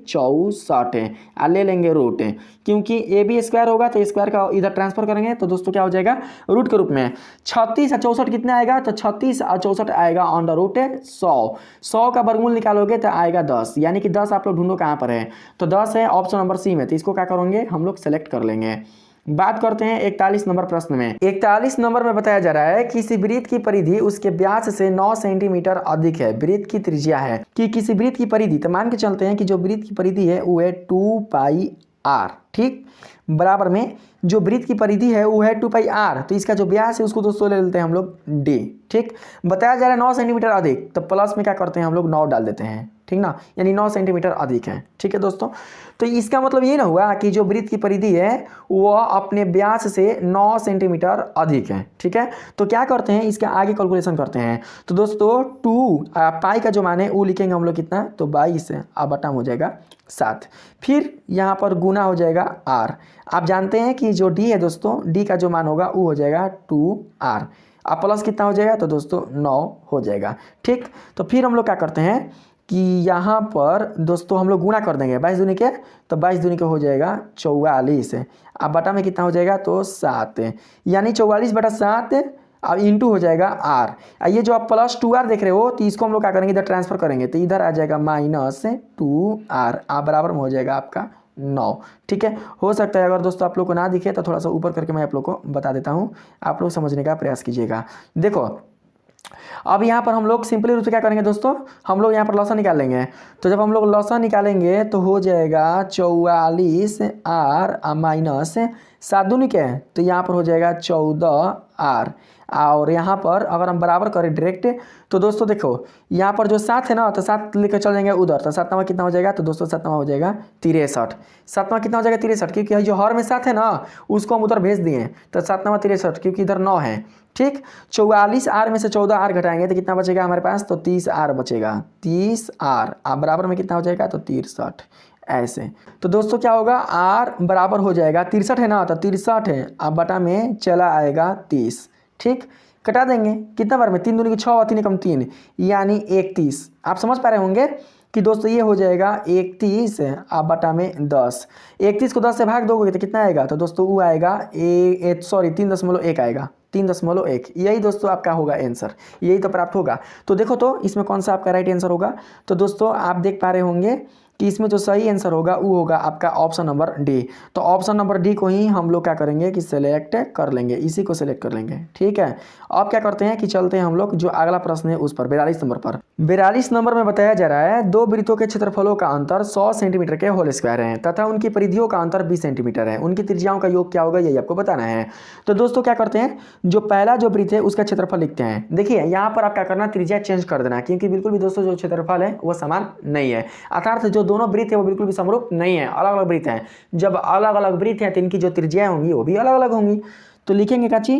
64 है, ले लेंगे रूट, क्योंकि AB स्क्वायर होगा तो स्क्वायर का इधर ट्रांसफर करेंगे तो दोस्तों क्या हो जाएगा रूट के रूप में। 36 और 64 कितना आएगा, तो 36 और 64 आएगा अंडर रूट 100 का वर्गमूल निकालोगे तो आएगा 10, यानी कि 10 आप लोग ढूंढो कहाँ पर है, तो 10 है ऑप्शन नंबर सी में। तो इसको क्या करेंगे हम लोग सेलेक्ट कर लेंगे। बात करते हैं 41 नंबर प्रश्न में। 41 नंबर में बताया जा रहा है कि किसी वृत्त की परिधि उसके व्यास से 9 सेंटीमीटर अधिक है, वृत्त की त्रिज्या है कि किसी वृत्त की परिधि, तो मान के चलते हैं कि जो वृत्त की परिधि है वो है 2 पाई आर, ठीक। बराबर में जो वृत्त की परिधि है वो है 2 पाई आर, तो इसका जो व्यास है उसको दोस्तों ले लेते हैं हम लोग डी, ठीक। बताया जा रहा है 9 सेंटीमीटर अधिक, तो प्लस में क्या करते हैं हम लोग 9 डाल देते हैं, ठीक ना, यानी 9 सेंटीमीटर अधिक है, ठीक है दोस्तों। तो इसका मतलब ये ना हुआ कि जो वृत्त की परिधि है वह अपने व्यास से 9 सेंटीमीटर अधिक है, ठीक है। तो क्या करते हैं, इसके आगे कैलकुलेशन करते हैं। तो दोस्तों 2 पाई का जो मान है वो लिखेंगे हम लोग कितना, तो 22 बटा हो जाएगा 7, फिर यहाँ पर गुना हो जाएगा आर। आप जानते हैं कि जो डी है दोस्तों, डी का जो मान होगा वो हो जाएगा 2r, अब प्लस कितना हो जाएगा, तो दोस्तों 9 हो जाएगा, ठीक। तो फिर हम लोग क्या करते हैं कि यहाँ पर दोस्तों हम लोग गुणा कर देंगे 22 दूनी के, तो 22 दूनी के हो जाएगा 44, अब बटा में कितना हो जाएगा, तो 7, यानी 44 बटा 7, अब इंटू हो जाएगा आर। ये जो आप प्लस 2r देख रहे हो, तो इसको हम लोग क्या करेंगे, इधर ट्रांसफर करेंगे, तो इधर आ जाएगा -2r, आप बराबर में हो जाएगा आपका 9, ठीक है। हो सकता है अगर दोस्तों आप लोग को ना दिखे तो थोड़ा सा ऊपर करके मैं आप लोग को बता देता हूँ, आप लोग समझने का प्रयास कीजिएगा। देखो अब यहाँ पर हम लोग सिंपली रूप से क्या करेंगे दोस्तों, हम लोग यहाँ पर लॉसा निकाल लेंगे। तो जब हम लोग लॉसा निकालेंगे तो हो जाएगा 44r माइनस 7 दूनी के, तो यहाँ पर हो जाएगा 14r, और यहाँ पर अगर हम बराबर करें डायरेक्ट, तो दोस्तों देखो यहाँ पर जो 7 है ना, तो 7 लेकर चल जाएंगे उधर, तो 7वां कितना हो जाएगा, तो दोस्तों 7वां हो जाएगा 63, 7वां कितना हो जाएगा 63, क्योंकि जो हर में 7 है ना उसको हम उधर भेज दिए, तो 7वां 63, क्योंकि इधर 9 है, ठीक। 44r में से 14r घटाएंगे तो कितना बचेगा हमारे पास, तो 30r बचेगा, 30r, आप बराबर में कितना हो जाएगा, तो 63, ऐसे। तो दोस्तों क्या होगा, r बराबर हो जाएगा 63 है ना, तो 63 है, अब बटा में चला आएगा 30, ठीक। कटा देंगे कितना बार में, 3 दूनी की 6 और 3 कम 3, यानी 31। आप समझ पा रहे होंगे कि दोस्तों ये हो जाएगा 31 आप बटा में 10, 31 को 10 से भाग दोगे तो कितना आएगा, तो दोस्तों वो आएगा 3.1 आएगा, 3.1, यही दोस्तों आपका होगा आंसर, यही तो प्राप्त होगा। तो देखो तो इसमें कौन सा आपका राइट आंसर होगा, तो दोस्तों आप देख पा रहे होंगे कि इसमें जो सही आंसर होगा वो होगा आपका ऑप्शन नंबर डी। तो ऑप्शन नंबर डी को ही हम लोग क्या करेंगे कि सिलेक्ट कर लेंगे, इसी को सिलेक्ट कर लेंगे, ठीक है। अब क्या करते हैं कि चलते हैं हम लोग जो अगला प्रश्न है उस पर, 42 नंबर पर। 42 नंबर में बताया जा रहा है 2 वृत्तों के क्षेत्रफलों का अंतर 100 सेंटीमीटर के होल स्क्वायर है तथा उनकी परिधियों का अंतर 20 सेंटीमीटर है, उनकी त्रिज्याओं का योग क्या होगा यही आपको बताना है। तो दोस्तों क्या करते हैं, जो पहला जो वृत्त है उसका क्षेत्रफल लिखते हैं। देखिए यहाँ पर आप क्या करना, त्रिज्या चेंज कर देना, क्योंकि बिल्कुल भी दोस्तों जो क्षेत्रफल है वो समान नहीं है, अर्थात जो दोनों वृत्त है वो बिल्कुल भी समरूप नहीं है, अलग अलग वृत्त हैं। जब अलग अलग वृत्त हैं तो इनकी जो त्रिज्याएं होंगी वो भी अलग अलग होंगी। तो लिखेंगे काची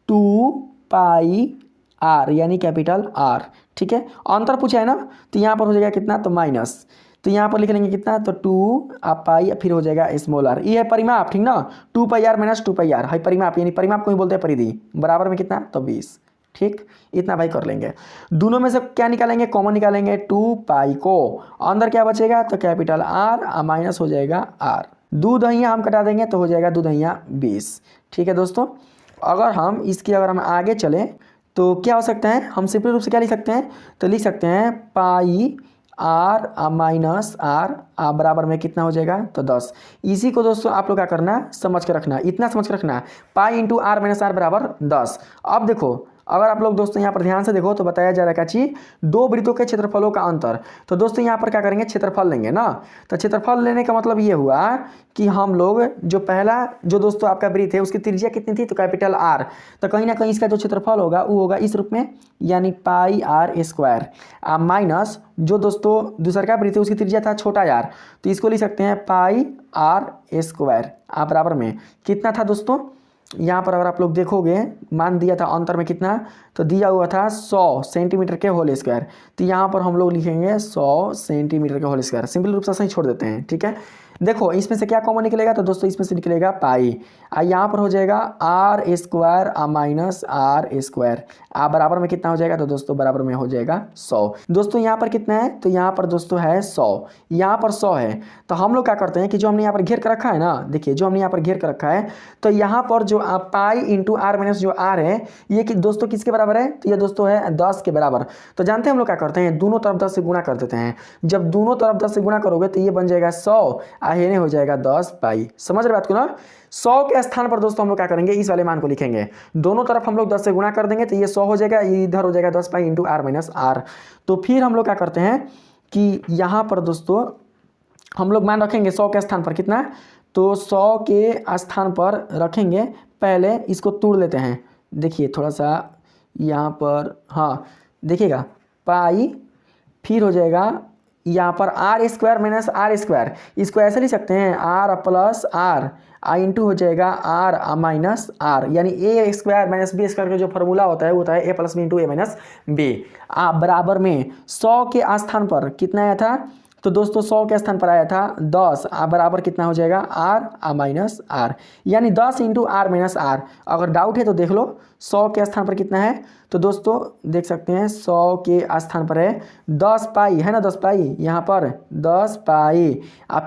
2 पाई आर, यानी कैपिटल आर, ठीक है। अंतर पूछा है ना, तो यहाँ पर हो जाएगा कितना, तो माइनस, तो यहाँ पर लिख लेंगे कितना, तो 2 पाई, फिर हो जाएगा स्मॉल आर, ये है परिमाप, ठीक ना, 2 पाई आर माइनस 2 पाई आर है परिमाप, यानी परिमाप को ही बोलते हैं परिधि, बराबर में कितना, तो 20, ठीक। इतना भाई कर लेंगे। दोनों में से क्या निकालेंगे, कॉमन निकालेंगे, 2 पाई को अंदर क्या बचेगा, तो कैपिटल आर माइनस हो जाएगा आर, 2 दहिया हम कटा देंगे तो हो जाएगा 2 दहिया 20, ठीक है दोस्तों। अगर हम इसकी अगर हम आगे चलें तो क्या हो सकता है, हम सिंपल रूप से क्या लिख सकते हैं, तो लिख सकते हैं पाई आर माइनस आर बराबर में कितना हो जाएगा, तो 10। इसी को दोस्तों आप लोग क्या करना, समझ के रखना, इतना समझ के रखना, pi into r minus r बराबर 10। अब देखो अगर आप लोग दोस्तों यहाँ पर ध्यान से देखो तो बताया जा रहा है कि 2 वृत्तों के क्षेत्रफलों का अंतर। तो दोस्तों यहाँ पर क्या करेंगे, क्षेत्रफल लेंगे ना, तो क्षेत्रफल लेने का मतलब ये हुआ कि हम लोग जो पहला जो दोस्तों आपका वृत्त है उसकी त्रिज्या कितनी थी, तो कैपिटल आर, तो कहीं ना कहीं इसका जो क्षेत्रफल होगा वो होगा इस रूप में, यानी पाई आर स्क्वायर माइनस जो दोस्तों दूसरा का वृत्त है उसकी त्रिज्या था छोटा यार, तो इसको लिख सकते हैं पाई आर स्क्वायर बराबर में कितना था दोस्तों, यहाँ पर अगर आप लोग देखोगे मान दिया था अंतर में कितना, तो दिया हुआ था 100 सेंटीमीटर के होल स्क्वायर, तो यहाँ पर हम लोग लिखेंगे 100 सेंटीमीटर के होल स्क्वायर, सिंपल रूप से सही छोड़ देते हैं, ठीक है। देखो इसमें से क्या कॉमन निकलेगा, तो दोस्तों इसमें से निकलेगा पाई, यहाँ पर हो जाएगा r square minus r square बराबर में कितना हो जाएगा, तो दोस्तों बराबर में हो जाएगा 100। दोस्तों यहाँ पर कितना है, तो यहाँ पर दोस्तों है 100, यहाँ पर 100 है, तो हम लोग क्या करते हैं कि जो हमने यहाँ पर घेर कर रखा है ना, देखिए जो हमने यहाँ पर घेर कर रखा है, तो यहाँ पर जो पाई इंटू आर माइनस जो आर है ये कि दोस्तों किसके बराबर है, तो ये दोस्तों है 10 के बराबर। तो जानते हैं हम लोग क्या करते हैं, दोनों तरफ 10 से गुणा कर देते हैं, जब दोनों तरफ 10 से गुणा करोगे तो ये बन जाएगा 100 यानी हो जाएगा 10 पाई, समझ रहे बात को ना। 100 के स्थान पर दोस्तों हम लोग क्या करेंगे, इस वाले मान को लिखेंगे, दोनों तरफ हम लोग 10 से गुणा कर देंगे तो ये 100 हो जाएगा, ये इधर हो जाएगा 10 pi into r minus r. तो फिर हम लोग क्या करते हैं कि यहाँ पर दोस्तों हम लोग मान रखेंगे 100 के स्थान पर कितना, तो 100 के स्थान पर रखेंगे, पहले इसको तोड़ लेते हैं। देखिए थोड़ा सा यहाँ पर, हाँ देखिएगा पाई, फिर हो जाएगा यहाँ पर r square minus r square, इसको ऐसे लिख सकते हैं आर प्लस आर इंटू हो जाएगा आर माइनस आर, यानी ए स्क्वायर माइनस बी स्क्वायर का जो फॉर्मूला होता है वो होता है ए प्लस बी इंटू ए माइनस बी। बराबर में 100 के स्थान पर कितना आया था, तो दोस्तों 100 के स्थान पर आया था 10, बराबर कितना हो जाएगा आर माइनस आर, यानी 10 इंटू आर माइनस आर। अगर डाउट है तो देख लो 100 के स्थान पर कितना है, तो दोस्तों देख सकते हैं 100 के स्थान पर है 10 पाई, है ना 10 पाई, यहाँ पर 10 पाई,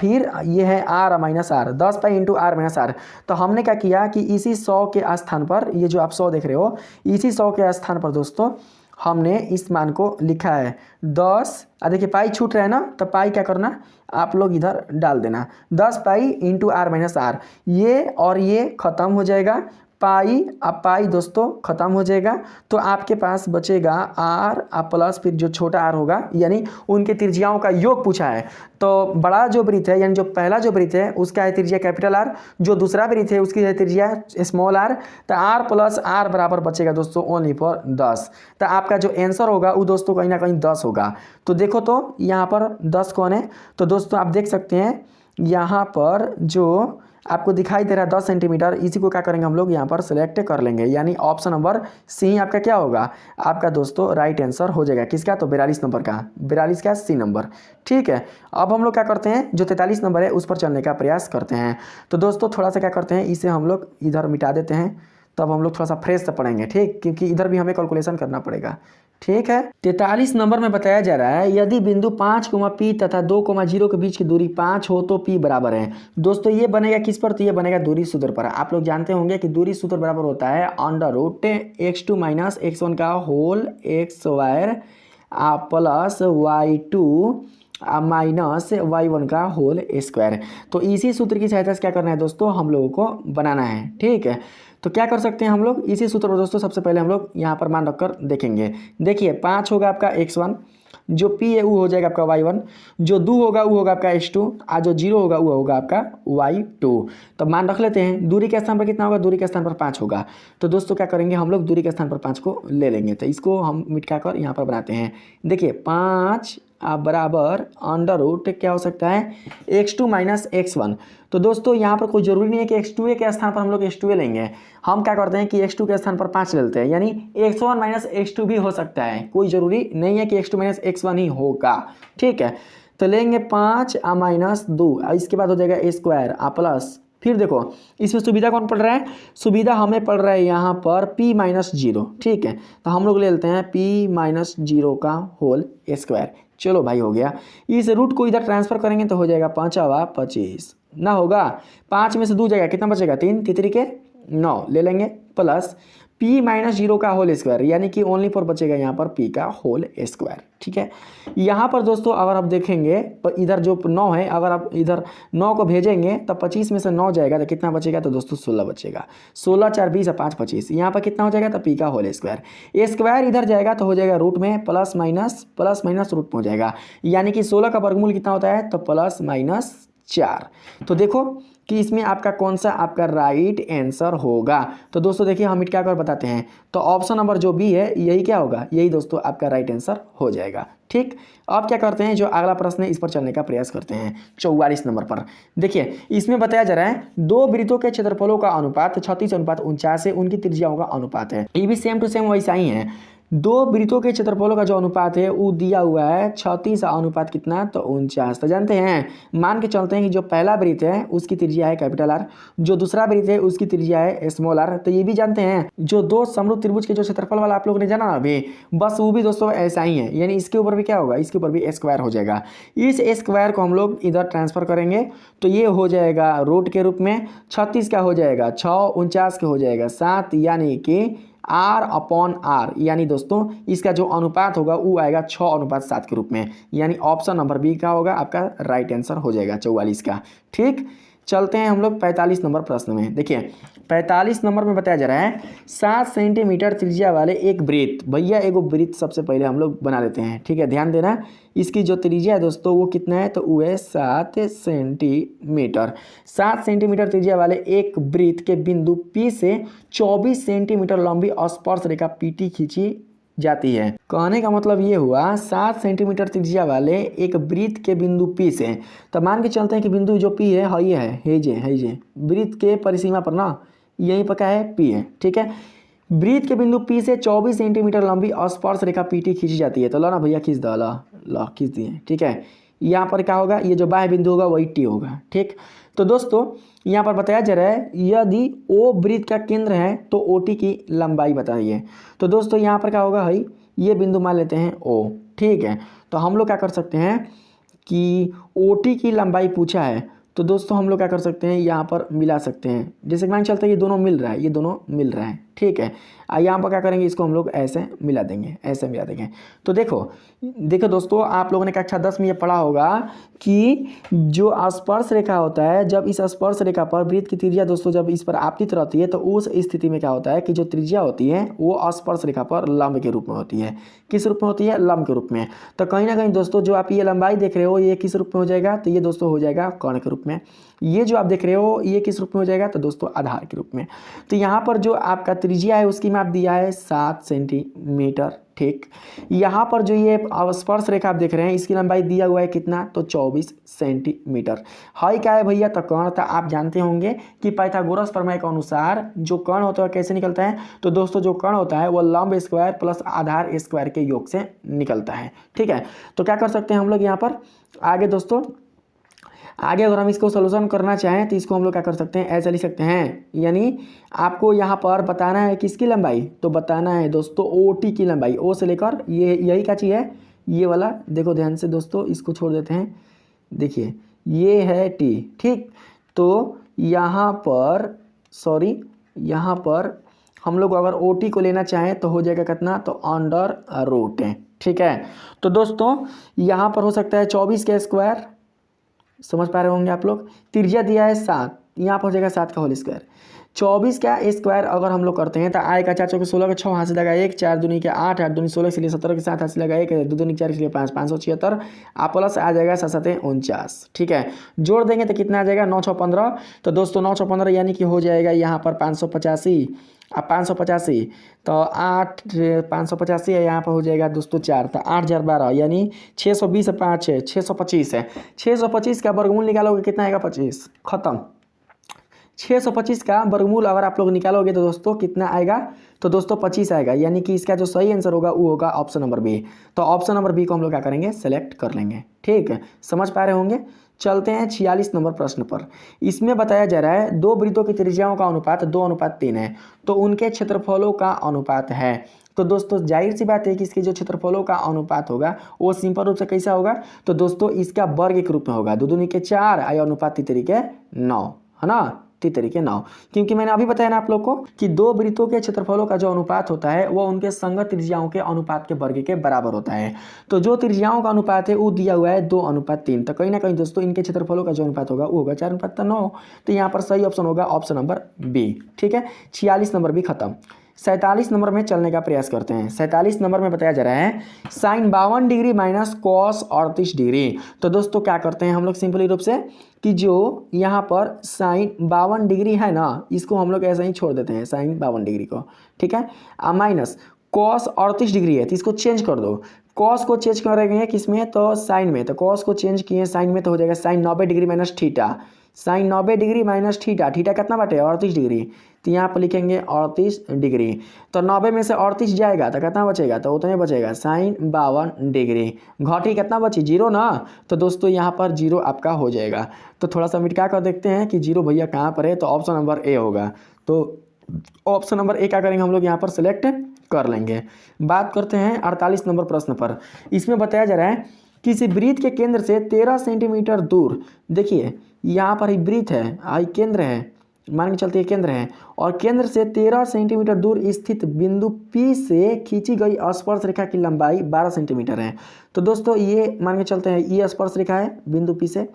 फिर ये है r minus r, 10 pi into r minus r. तो हमने क्या किया कि इसी 100 के स्थान पर, ये जो आप 100 देख रहे हो, इसी 100 के स्थान पर दोस्तों हमने इस मान को लिखा है 10। देखिए पाई छूट रहा है ना, तो पाई क्या करना, आप लोग इधर डाल देना 10 pi into r minus r, ये और ये खत्म हो जाएगा, पाई अब पाई दोस्तों खत्म हो जाएगा, तो आपके पास बचेगा आर प्लस फिर जो छोटा आर होगा, यानी उनके त्रिज्याओं का योग पूछा है। तो बड़ा जो वृत्त है, यानी जो पहला जो वृत्त है उसका है त्रिज्या कैपिटल आर, जो दूसरा वृत्त है उसकी है त्रिज्या स्मॉल आर, तो आर प्लस आर बराबर बचेगा दोस्तों ओनली फॉर 10। तो आपका जो आंसर होगा वो दोस्तों कहीं ना कहीं 10 होगा। तो देखो तो यहाँ पर 10 कौन है, तो दोस्तों आप देख सकते हैं यहाँ पर जो आपको दिखाई दे रहा है 10 सेंटीमीटर, इसी को क्या करेंगे हम लोग यहाँ पर सिलेक्ट कर लेंगे, यानी ऑप्शन नंबर सी आपका क्या होगा, आपका दोस्तों राइट आंसर हो जाएगा। किसका, तो 42 नंबर का, 42 का सी नंबर। ठीक है, अब हम लोग क्या करते हैं, जो 43 नंबर है उस पर चलने का प्रयास करते हैं। तो दोस्तों थोड़ा सा क्या करते हैं, इसे हम लोग इधर मिटा देते हैं, तब हम लोग थोड़ा सा फ्रेश से पढ़ेंगे, ठीक, क्योंकि इधर भी हमें कैलकुलेशन करना पड़ेगा। ठीक है, 43 नंबर में बताया जा रहा है यदि बिंदु 5, P तथा 2, 0 के बीच की दूरी 5 हो तो P बराबर है। दोस्तों ये बनेगा किस पर, तो ये बनेगा दूरी सूत्र पर। आप लोग जानते होंगे कि दूरी सूत्र बराबर होता है √x2 माइनस x1 का whole x square plus y2 minus y1 का होल स्क्वायर। तो इसी सूत्र की सहायता से क्या करना है दोस्तों, हम लोगों को बनाना है। ठीक है, तो क्या कर सकते हैं हम लोग, इसी सूत्र पर दोस्तों सबसे पहले हम लोग यहाँ पर मान रखकर देखेंगे। देखिए 5 होगा आपका x1, जो P है वो हो जाएगा आपका y1, जो 2 होगा वो होगा आपका x2, जो 0 होगा वो होगा आपका y2। तो मान रख लेते हैं, दूरी के स्थान पर कितना होगा, दूरी के स्थान पर 5 होगा। तो दोस्तों क्या करेंगे हम लोग, दूरी के स्थान पर 5 को ले लेंगे, तो इसको हम मिटा कर यहाँ पर बनाते हैं। देखिए 5 बराबर √ क्या हो सकता है, x2 माइनस x1। तो दोस्तों यहाँ पर कोई ज़रूरी नहीं है कि x2 के स्थान पर हम लोग x2 लेंगे, हम क्या करते हैं कि x2 के स्थान पर 5 लेते हैं, यानी x1 माइनस x2 भी हो सकता है, कोई ज़रूरी नहीं है कि x2 माइनस x1 ही होगा। ठीक है, तो लेंगे 5 माइनस 2, इसके बाद हो जाएगा a स्क्वायर प्लस, फिर देखो इसमें सुविधा कौन पड़ रहा है, सुविधा हमें पड़ रहा है यहाँ पर p माइनस 0। ठीक है, तो हम लोग ले लेते हैं p माइनस 0 का होल स्क्वायर। चलो भाई हो गया, इस रूट को इधर ट्रांसफर करेंगे तो हो जाएगा 5 × 25 ना होगा, 5 में से 2 जाएगा, कितना बचेगा 3, 3 के 9 ले लेंगे, प्लस p माइनस 0 का होल स्क्वायर, यानी कि ओनली फॉर बचेगा यहाँ पर p का होल स्क्वायर। ठीक है, यहाँ पर दोस्तों अगर आप देखेंगे तो इधर जो 9 है, अगर आप इधर 9 को भेजेंगे तो 25 में से 9 जाएगा तो कितना बचेगा, तो दोस्तों 16 बचेगा, 16 4 20 5 25, यहाँ पर कितना हो जाएगा, तो p का होल स्क्वायर। ए स्क्वायर इधर जाएगा तो हो जाएगा रूट में प्लस माइनस रूट में हो जाएगा, यानी कि 16 का वर्गमूल कितना होता है, तो +-4। तो देखो कि इसमें आपका कौन सा आपका राइट आंसर होगा। तो दोस्तों देखिए हम क्या कर बताते हैं, तो ऑप्शन नंबर जो बी है यही क्या होगा, यही दोस्तों आपका राइट आंसर हो जाएगा। ठीक, अब क्या करते हैं, जो अगला प्रश्न है इस पर चलने का प्रयास करते हैं। 44 नंबर पर देखिए, इसमें बताया जा रहा है 2 वृत्तों के क्षेत्रफलों का अनुपात 36:49 है, उनकी त्रिज्याओं का अनुपात है। ये भी सेम टू सेम वैसा ही है, 2 वृत्तों के क्षेत्रफलों का जो अनुपात है वो दिया हुआ है 36 अनुपात कितना, तो 49। तो जानते हैं, मान के चलते हैं कि जो पहला वृत्त है उसकी त्रिज्या है कैपिटल आर, जो दूसरा वृत्त है उसकी त्रिज्या है स्मॉल आर। तो ये भी जानते हैं, जो 2 समरूप त्रिभुज के जो क्षेत्रफल वाला आप लोगों ने जाना अभी, बस वो भी दोस्तों ऐसा ही है, यानी इसके ऊपर भी क्या होगा, इसके ऊपर भी स्क्वायर हो जाएगा। इस स्क्वायर को हम लोग इधर ट्रांसफर करेंगे तो ये हो जाएगा रूट के रूप में, 36 का हो जाएगा 6, 49 का हो जाएगा 7, यानी कि R/R, यानी दोस्तों इसका जो अनुपात होगा वो आएगा 6:7 के रूप में, यानी ऑप्शन नंबर बी का होगा आपका राइट आंसर हो जाएगा 44 का। ठीक, चलते हैं हम लोग 45 नंबर प्रश्न में। देखिए 45 नंबर में बताया जा रहा है 7 सेंटीमीटर त्रिज्या वाले एक वृत्त, भैया एगो वृत्त सबसे पहले हम लोग बना लेते हैं, ठीक है। ध्यान देना, इसकी जो त्रिज्या है दोस्तों वो कितना है, तो वो है 7 सेंटीमीटर। 7 सेंटीमीटर त्रिज्या वाले एक वृत्त के बिंदु P से 24 सेंटीमीटर लंबी स्पर्श रेखा PT खींची जाती है। कहने का मतलब ये हुआ 7 सेंटीमीटर त्रिज्या वाले एक वृत्त के बिंदु P से, तो मान के चलते हैं कि बिंदु जो P है ये है हेजे वृत्त के परिसीमा पर ना, यहीं पर क्या है P है, ठीक है। वृत्त के बिंदु P से 24 सेंटीमीटर लंबी स्पर्श रेखा PT खींची जाती है। तो लो ना भैया खींच दो, लो खींच दिए, ठीक है। यहाँ पर क्या होगा, ये जो बाह्य बिंदु होगा वही T होगा, ठीक। तो दोस्तों यहाँ पर बताया जा रहा है यदि O वृत्त का केंद्र है तो OT की लंबाई बताइए। तो दोस्तों यहाँ पर क्या होगा भाई, ये बिंदु मान लेते हैं O, ठीक है। तो हम लोग क्या कर सकते हैं कि OT की लंबाई पूछा है, तो दोस्तों हम लोग क्या कर सकते हैं, यहाँ पर मिला सकते हैं। जैसे मान चलते हैं ये दोनों मिल रहा है, ये दोनों मिल रहा है, ठीक है। यहाँ पर क्या करेंगे, इसको हम लोग ऐसे मिला देंगे, ऐसे मिला देंगे। तो देखो दोस्तों, आप लोगों ने कक्षा 10 में ये पढ़ा होगा कि जो स्पर्श रेखा होता है, जब इस स्पर्श रेखा पर वृत्त की त्रिज्या दोस्तों जब इस पर आपतित रहती है, तो उस स्थिति में क्या होता है कि जो त्रिज्या होती है वो स्पर्श रेखा पर लंब के रूप में होती है। किस रूप में होती है, लंब के रूप में। तो कहीं ना कहीं दोस्तों जो आप ये लंबाई देख रहे हो ये किस रूप में हो जाएगा, तो ये दोस्तों हो जाएगा कर्ण के रूप में। ये जो आप देख रहे हो ये किस रूप में हो जाएगा, तो दोस्तों आधार के रूप में। तो यहाँ पर जो आपका त्रिज्या है उसकी माप दिया है 7 सेंटीमीटर, ठीक। यहाँ पर जो ये स्पर्श रेखा आप देख रहे हैं इसकी लंबाई दिया हुआ है कितना, तो 24 सेंटीमीटर। हाई क्या है भैया, तो कर्ण। तो आप जानते होंगे कि पाइथागोरस प्रमेय के अनुसार जो कर्ण होता है कैसे निकलता है, तो दोस्तों जो कर्ण होता है वो लंब स्क्वायर प्लस आधार स्क्वायर के योग से निकलता है, ठीक है। तो क्या कर सकते हैं हम लोग यहाँ पर आगे दोस्तों, आगे अगर हम इसको सोल्यूशन करना चाहें तो इसको हम लोग क्या कर सकते हैं, ऐसे लिख सकते हैं। यानी आपको यहाँ पर बताना है किसकी लंबाई, तो बताना है दोस्तों OT की लंबाई, O से लेकर ये यही क्या चीज़ है, ये वाला। देखो ध्यान से दोस्तों, इसको छोड़ देते हैं। देखिए ये है T, ठीक। तो यहाँ पर हम लोग अगर OT को लेना चाहें तो हो जाएगा कितना, तो √, ठीक है। तो दोस्तों यहाँ पर हो सकता है 24 का स्क्वायर, समझ पा रहे होंगे आप लोग। त्रिज्या दिया है 7, यहाँ पर हो जाएगा 7 का होल स्क्वायर। 24 का स्क्वायर अगर हम लोग करते हैं तो आएगा 4 चौके 16 का 6 हाथ से लगा 1, 4 दूनी के 8, 8 दूनी 16 इसलिए 17 के 7 हाथ से लगा 1, 2 दूनी 4 इसलिए 5, 576 आप प्लस आ जाएगा 7 7 49, ठीक है। जोड़ देंगे तो कितना आ जाएगा, 9 6 15। तो दोस्तों 9 6 15 यानी कि हो जाएगा यहाँ पर 585। अब 585 तो 8 585 है, यहाँ पर हो जाएगा दोस्तों 4, तो 8012 यानी 620 से 5 है 625 है। 625 का वर्गमूल निकालोगे कितना आएगा, 25, खत्म। 625 का वर्गमूल अगर आप लोग निकालोगे तो दोस्तों कितना आएगा, तो दोस्तों 25 आएगा। यानी कि इसका जो सही आंसर होगा वो होगा ऑप्शन नंबर बी। तो ऑप्शन नंबर बी को हम लोग क्या करेंगे, सेलेक्ट कर लेंगे, ठीक है। समझ पा रहे होंगे। चलते हैं 46 नंबर प्रश्न पर। इसमें बताया जा रहा है दो वृत्तों की त्रिज्याओं का अनुपात 2:3 है, तो उनके क्षेत्रफलों का अनुपात है। तो दोस्तों जाहिर सी बात है कि इसके जो क्षेत्रफलों का अनुपात होगा वो सिंपल रूप से कैसा होगा, तो दोस्तों इसका वर्ग के रूप में होगा। 2 दूनी के 4 आया अनुपात 3 तरीके 9, है ना, 3 तरीके 9। क्योंकि मैंने अभी बताया ना आप लोग को कि दो वृत्तों के क्षेत्रफलों का जो अनुपात होता है वो उनके संगत त्रिज्याओं के अनुपात के वर्ग के बराबर होता है। तो जो त्रिज्याओं का अनुपात है वो दिया हुआ है 2:3। तो कहीं ना कहीं दोस्तों इनके क्षेत्रफलों का जो अनुपात होगा वो होगा 4:9। तो यहाँ पर सही ऑप्शन होगा ऑप्शन नंबर बी, ठीक है। 46 नंबर भी खत्म। 47 नंबर में चलने का प्रयास करते हैं। 47 नंबर में बताया जा रहा है sine 52 degree minus cos 38 degree. तो दोस्तों क्या करते हैं हम लोग सिंपली रूप से कि जो यहाँ पर साइन 52 डिग्री है ना, इसको हम लोग ऐसे ही छोड़ देते हैं साइन 52 डिग्री को, ठीक है। माइनस कॉस 38 डिग्री है तो इसको चेंज कर दो। कॉस को चेंज करेंगे किसमें, तो साइन में। तो कॉस को चेंज किए साइन में तो हो जाएगा sine 90 degree minus theta. Sine 90 degree minus theta, theta कितना बाटे 38 डिग्री। तो यहाँ पर लिखेंगे 38 डिग्री। तो 90 में से 38 जाएगा तो कितना बचेगा, तो उतना ही बचेगा साइन 52 डिग्री। घटी कितना बची 0 ना, तो दोस्तों यहाँ पर 0 आपका हो जाएगा। तो थोड़ा सा मिटा कर देखते हैं कि 0 भैया कहाँ पर है, तो ऑप्शन नंबर ए होगा। तो ऑप्शन नंबर ए क्या करेंगे हम लोग यहाँ पर सिलेक्ट कर लेंगे। बात करते हैं 48 नंबर प्रश्न पर। इसमें बताया जा रहा है किसी वृत्त के केंद्र से 13 सेंटीमीटर दूर, देखिए यहाँ पर ही वृत्त है, आई केंद्र है, मान के चलते केंद्र है, और केंद्र से 13 सेंटीमीटर दूर स्थित बिंदु P से खींची गई स्पर्श रेखा की लंबाई 12 सेंटीमीटर है। तो दोस्तों ये मान के चलते हैं ये स्पर्श रेखा है बिंदु P से,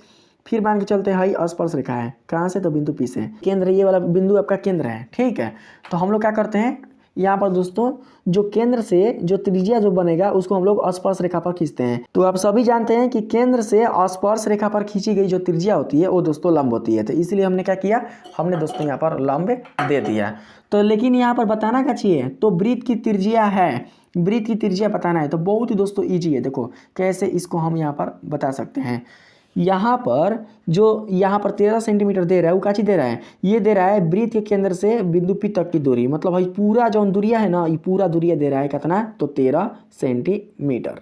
फिर मान के चलते हैं हाई स्पर्श रेखा है, कहाँ से, तो बिंदु पी से। केंद्र ये वाला बिंदु आपका केंद्र है, ठीक है। तो हम लोग क्या करते हैं यहाँ पर दोस्तों, जो केंद्र से जो त्रिज्या जो बनेगा उसको हम लोग स्पर्श रेखा पर खींचते हैं। तो आप सभी जानते हैं कि केंद्र से स्पर्श रेखा पर खींची गई जो त्रिज्या होती है वो दोस्तों लंब होती है। तो इसलिए हमने क्या किया, हमने दोस्तों यहाँ पर लंब दे दिया। तो लेकिन यहाँ पर बताना क्या चाहिए, तो वृत्त की त्रिज्या है, वृत्त की त्रिज्या बताना है। तो बहुत ही दोस्तों ईजी है, देखो कैसे इसको हम यहाँ पर बता सकते हैं। यहाँ पर जो यहाँ पर 13 सेंटीमीटर दे रहा है वो काची दे रहा है, ये दे रहा है वृत्त के केंद्र से बिंदु पी तक की दूरी, मतलब भाई पूरा जो दूरिया है ना, ये पूरा दूरिया दे रहा है कितना, तो 13 सेंटीमीटर।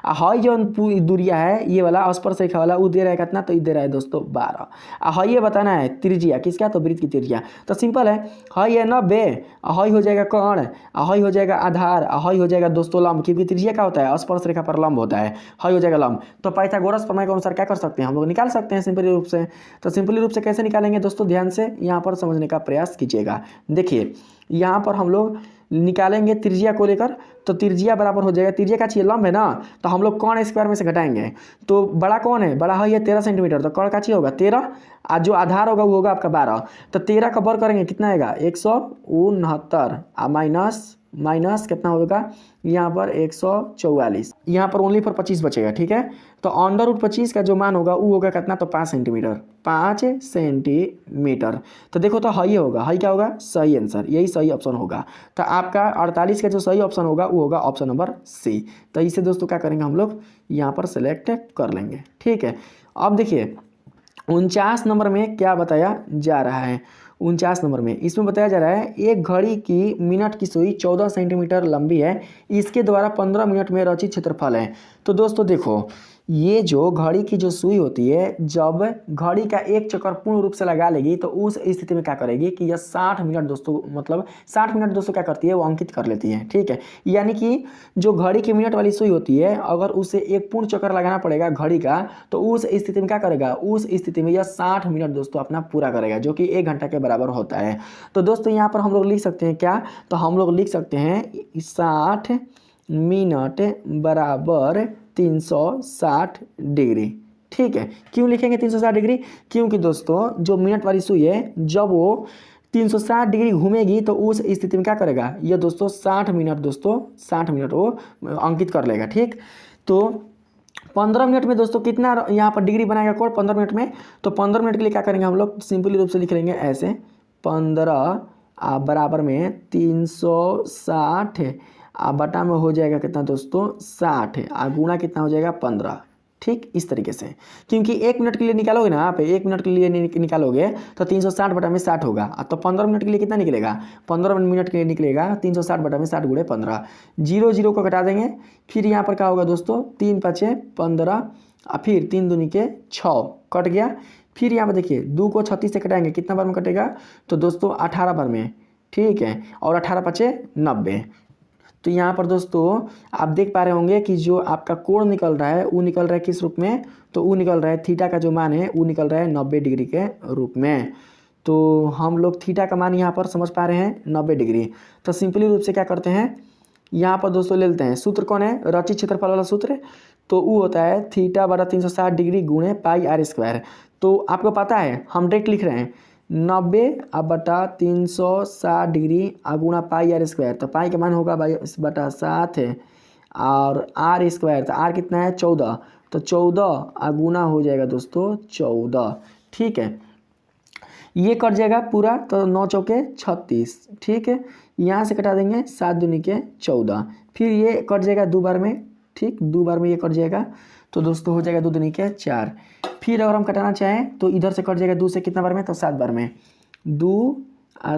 हाई जो दूरिया है ये वाला स्पर्श रेखा वाला वो दे रहा है कितना, तो ये दे रहा है दोस्तों 12। हाई ये बताना है त्रिज्या किसका, तो वृत्त की त्रिज्या। तो सिंपल है, हाई है 90, हाई हो जाएगा कर्ण, हाई हो जाएगा आधार, हाई हो जाएगा दोस्तों लंब, क्योंकि त्रिज्या क्या होता है, स्पर्श रेखा पर लंब होता है, हाई हो जाएगा लंब। तो पाइथागोरस प्रमेय के अनुसार क्या कर सकते हैं, हम लोग निकाल सकते हैं सिंपली रूप से। तो सिंपली रूप से कैसे निकालेंगे दोस्तों, ध्यान से यहाँ पर समझने का प्रयास कीजिएगा। देखिए यहाँ पर हम लोग निकालेंगे त्रिज्या को लेकर, तो त्रिज्या बराबर हो जाएगा, त्रिज्या का चाहिए लंब है ना, तो हम लोग कर्ण स्क्वायर में से घटाएंगे। तो बड़ा कौन है, बड़ा है ये 13 सेंटीमीटर, तो कर्ण का चाहिए होगा 13, और जो आधार होगा वो होगा आपका 12। तो 13 का वर्ग करेंगे कितना आएगा 169, माइनस कितना होगा यहाँ पर 144, यहाँ पर ओनली फॉर 25 बचेगा, ठीक है। तो अंडर रूट 25 का जो मान होगा वो होगा कितना, तो 5 सेंटीमीटर, 5 सेंटीमीटर। तो देखो तो हाई होगा, हाई क्या होगा, सही आंसर, यही सही ऑप्शन होगा। तो आपका 48 का जो सही ऑप्शन होगा वो होगा ऑप्शन नंबर सी। तो इसे दोस्तों क्या करेंगे हम लोग यहाँ पर सेलेक्ट कर लेंगे, ठीक है। अब देखिए 49 नंबर में क्या बताया जा रहा है, 49 नंबर में इसमें बताया जा रहा है एक घड़ी की मिनट की सुई 14 सेंटीमीटर लंबी है, इसके द्वारा 15 मिनट में रचित क्षेत्रफल है। तो दोस्तों देखो ये जो घड़ी की जो सुई होती है, जब घड़ी का एक चक्कर पूर्ण रूप से लगा लेगी तो उस स्थिति में क्या करेगी कि यह 60 मिनट दोस्तों, मतलब 60 मिनट दोस्तों क्या करती है, वो अंकित कर लेती है, ठीक है। यानी कि जो घड़ी की मिनट वाली सुई होती है, अगर उसे एक पूर्ण चक्कर लगाना पड़ेगा घड़ी का, तो उस स्थिति में क्या करेगा, उस स्थिति में यह 60 मिनट दोस्तों अपना पूरा करेगा, जो कि 1 घंटा के बराबर होता है। तो दोस्तों यहाँ पर हम लोग लिख सकते हैं क्या, तो हम लोग लिख सकते हैं 60 मिनट बराबर 360 डिग्री, ठीक है। क्यों लिखेंगे 360 डिग्री, क्योंकि दोस्तों जो मिनट वाली सुई है जब वो 360 डिग्री घूमेगी तो उस स्थिति में क्या करेगा, ये दोस्तों 60 मिनट दोस्तों 60 मिनट वो अंकित कर लेगा, ठीक। तो 15 मिनट में दोस्तों कितना यहाँ पर डिग्री बनाएगा कोण 15 मिनट में, तो 15 मिनट के लिए क्या करेंगे हम लोग, सिंपली रूप से लिख लेंगे ऐसे 15 बराबर में 360 बटा में हो जाएगा कितना दोस्तों 60, गुणा कितना हो जाएगा 15, ठीक। इस तरीके से, क्योंकि 1 मिनट के लिए निकालोगे ना आप, 1 मिनट के लिए निकालोगे तो 360 बटा में 60 होगा। तो 15 मिनट के लिए कितना निकलेगा, 15 मिनट के लिए निकलेगा 360 बटा में 60 गुणे 15, 0 0 को घटा देंगे। फिर यहाँ पर क्या होगा दोस्तों 3 5 15, फिर 3 दूनी के 6 कट गया। फिर यहाँ पर देखिए 2 को 36 से कटाएंगे, कितना बार में कटेगा, तो दोस्तों 18 बार में, ठीक है। और 18 5 90। तो यहाँ पर दोस्तों आप देख पा रहे होंगे कि जो आपका कोण निकल रहा है वो निकल रहा है किस रूप में, तो वो निकल रहा है थीटा का जो मान है वो निकल रहा है 90 डिग्री के रूप में। तो हम लोग थीटा का मान यहाँ पर समझ पा रहे हैं 90 डिग्री। तो सिंपली रूप से क्या करते हैं यहाँ पर दोस्तों ले लेते हैं, सूत्र कौन है, रचित क्षेत्रफल वाला सूत्र, तो वो होता है थीटा बटा 360 डिग्री गुणे पाई आर स्क्वायर। तो आपको पता है हम डायरेक्ट लिख रहे हैं 90 बटा 360 डिग्री गुणा पाई आर स्क्वायर। तो पाई का मान होगा 22 बटा 7 है, और आर स्क्वायर, तो आर कितना है 14, तो 14 गुणा हो जाएगा दोस्तों 14, ठीक है। ये कट जाएगा पूरा, तो 9 चौके 36, ठीक है। यहाँ से कटा देंगे 7 दूनी के 14, फिर ये कट जाएगा 2 बार में, ठीक, 2 बार में ये कट जाएगा, तो दोस्तों हो जाएगा 2 दूनी के 4। फिर अगर हम कटाना चाहें तो इधर से कट जाएगा 2 से कितना बार में, तो 7 बार में, 2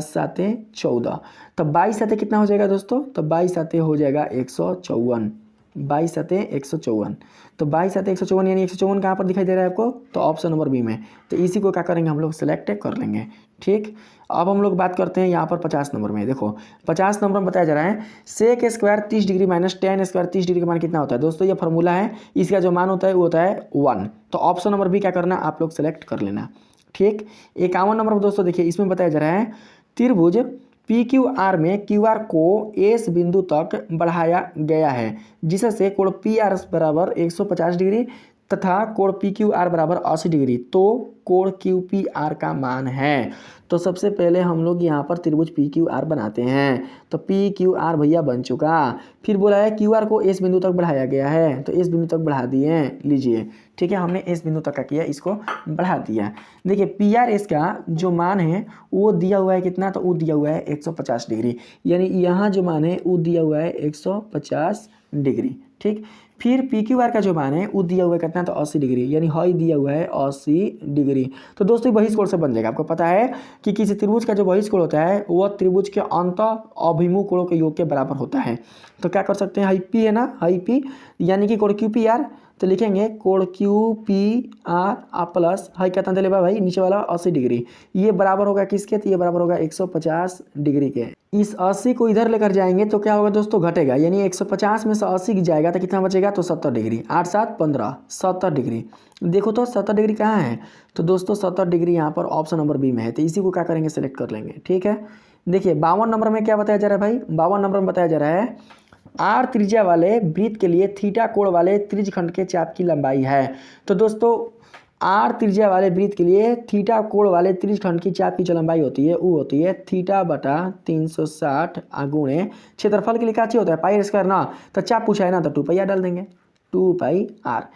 7 14, तो 22 7 कितना हो जाएगा दोस्तों, तो 22 7 हो जाएगा 154, 22 7 154। तो 22 7 154 यानी 154 कहाँ पर दिखाई दे रहा है आपको, तो ऑप्शन नंबर बी में। तो इसी को क्या करेंगे हम लोग सेलेक्ट कर लेंगे, ठीक। अब हम लोग बात करते हैं यहाँ पर 50 नंबर में। देखो 50 नंबर में बताया जा रहा है sec square 30 degree minus tan square 30 degree का मान कितना होता है। दोस्तों ये फार्मूला है, इसका जो मान होता है वो होता है 1। तो ऑप्शन नंबर बी क्या करना आप लोग सेलेक्ट कर लेना, ठीक। 51 नंबर पर दोस्तों देखिए इसमें बताया जा रहा है त्रिभुज PQR में QR को S बिंदु तक बढ़ाया गया है, जिससे कोण PR बराबर 150 डिग्री तथा कोण पी क्यू आर बराबर 80 डिग्री, तो कोण क्यू पी आर का मान है। तो सबसे पहले हम लोग यहाँ पर त्रिभुज पी क्यू आर बनाते हैं। तो पी क्यू आर भैया बन चुका। फिर बोला है क्यू आर को इस बिंदु तक बढ़ाया गया है, तो इस बिंदु तक बढ़ा दिए, लीजिए ठीक है, हमने इस बिंदु तक का किया, इसको बढ़ा दिया। देखिए पी आर इसका जो मान है वो दिया हुआ है कितना, तो वो दिया हुआ है 150 डिग्री, यानी यहाँ जो मान है वो दिया हुआ है 150 डिग्री। ठीक, फिर पी क्यू आर का जो मान है वो दिया हुआ है कितना, तो 80 डिग्री, यानी हाई दिया हुआ है 80 डिग्री। तो दोस्तों बहिष्कोण से बन जाएगा। आपको पता है कि किसी त्रिभुज का जो बहिष्कोण होता है वह त्रिभुज के अंत अभिमुख कोणों के योग के बराबर होता है। तो क्या कर सकते हैं, हाई पी है ना, हाई पी यानी कि कोण क्यू पी आर, तो लिखेंगे कोण Q P R plus high कितना दे लेगा भाई, नीचे वाला 80 डिग्री, ये बराबर होगा किसके, तो ये बराबर होगा 150 डिग्री के। इस 80 को इधर लेकर जाएंगे तो क्या होगा दोस्तों, घटेगा, यानी 150 में से 80 जाएगा तो कितना बचेगा, तो 70 डिग्री, 8 7 15, 70 डिग्री। देखो तो 70 डिग्री कहाँ है, तो दोस्तों 70 डिग्री यहाँ पर ऑप्शन नंबर बी में है, तो इसी को क्या करेंगे, सेलेक्ट कर लेंगे। ठीक है, देखिए 52 नंबर में क्या बताया जा रहा है भाई, 52 नंबर में बताया जा रहा है आर त्रिज्या वाले वृत्त के लिए थीटा कोण वाले त्रिज्यखंड के चाप की लंबाई है। तो दोस्तों आर त्रिज्या वाले वृत्त के लिए थीटा कोण वाले त्रिज्यखंड की चाप की जो लंबाई होती है वो होती है थीटा बटा 360 गुणे क्षेत्रफल के लिए क्या चाहिए होता है, पाई स्क्वायर ना, तो चाप पूछा है ना, तो 2 पाई आर डाल देंगे, 2 पाई आर।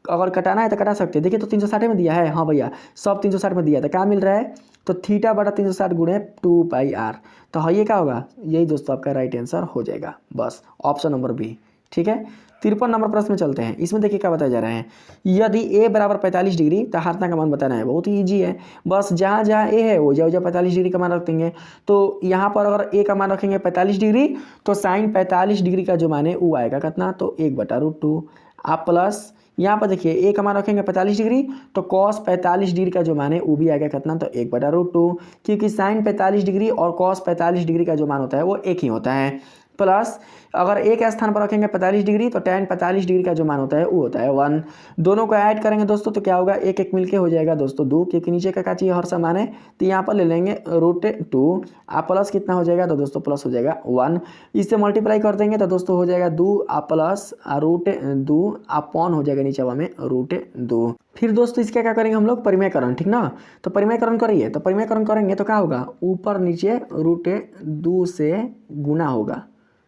अगर कटाना है तो कटा सकते हैं। देखिए तो 360 में दिया है, हाँ भैया सब 360 में दिया है, तो क्या मिल रहा है, तो थीटा बटा 360 गुणे 2 पाई आर। तो हाँ ये क्या होगा, यही दोस्तों आपका राइट आंसर हो जाएगा, बस ऑप्शन नंबर बी। ठीक है, 53 नंबर प्रश्न में चलते हैं। इसमें देखिए क्या बताया जा रहा है, यदि ए बराबर 45 डिग्री तो हार्ता का मान बताना है। बहुत ही ईजी है, बस जहाँ जहाँ ए है वो जहाँ 45 डिग्री का मान रख देंगे। तो यहाँ पर अगर ए का मान रखेंगे 45 डिग्री तो साइन 45 डिग्री का जो मान है वो आएगा कितना, तो 1/√2 आप प्लस यहाँ पर देखिए ए का मान रखेंगे 45 डिग्री तो कॉस 45 डिग्री का जो मान है वो भी आएगा कितना, तो 1/√2, क्योंकि साइन 45 डिग्री और कॉस 45 डिग्री का जो मान होता है वो एक ही होता है। प्लस अगर एक के स्थान पर रखेंगे 45 डिग्री तो tan 45 डिग्री का जो मान होता है वो होता है 1। दोनों को ऐड करेंगे दोस्तों तो क्या होगा, एक एक मिलके हो जाएगा दोस्तों 2, क्योंकि नीचे का चाहिए हर समान है, तो यहाँ पर ले लेंगे √2 आप प्लस कितना हो जाएगा, तो दोस्तों प्लस हो जाएगा 1। इससे मल्टीप्लाई कर देंगे तो दोस्तों हो जाएगा 2 आप प्लस √2 अपॉन हो जाएगा नीचे में √2। फिर दोस्तों इसका क्या करेंगे हम लोग, परिमेयकरण, ठीक ना। तो परिमेयकरण करिए, तो परिमेयकरण करेंगे तो क्या होगा, ऊपर नीचे √2 से गुना होगा,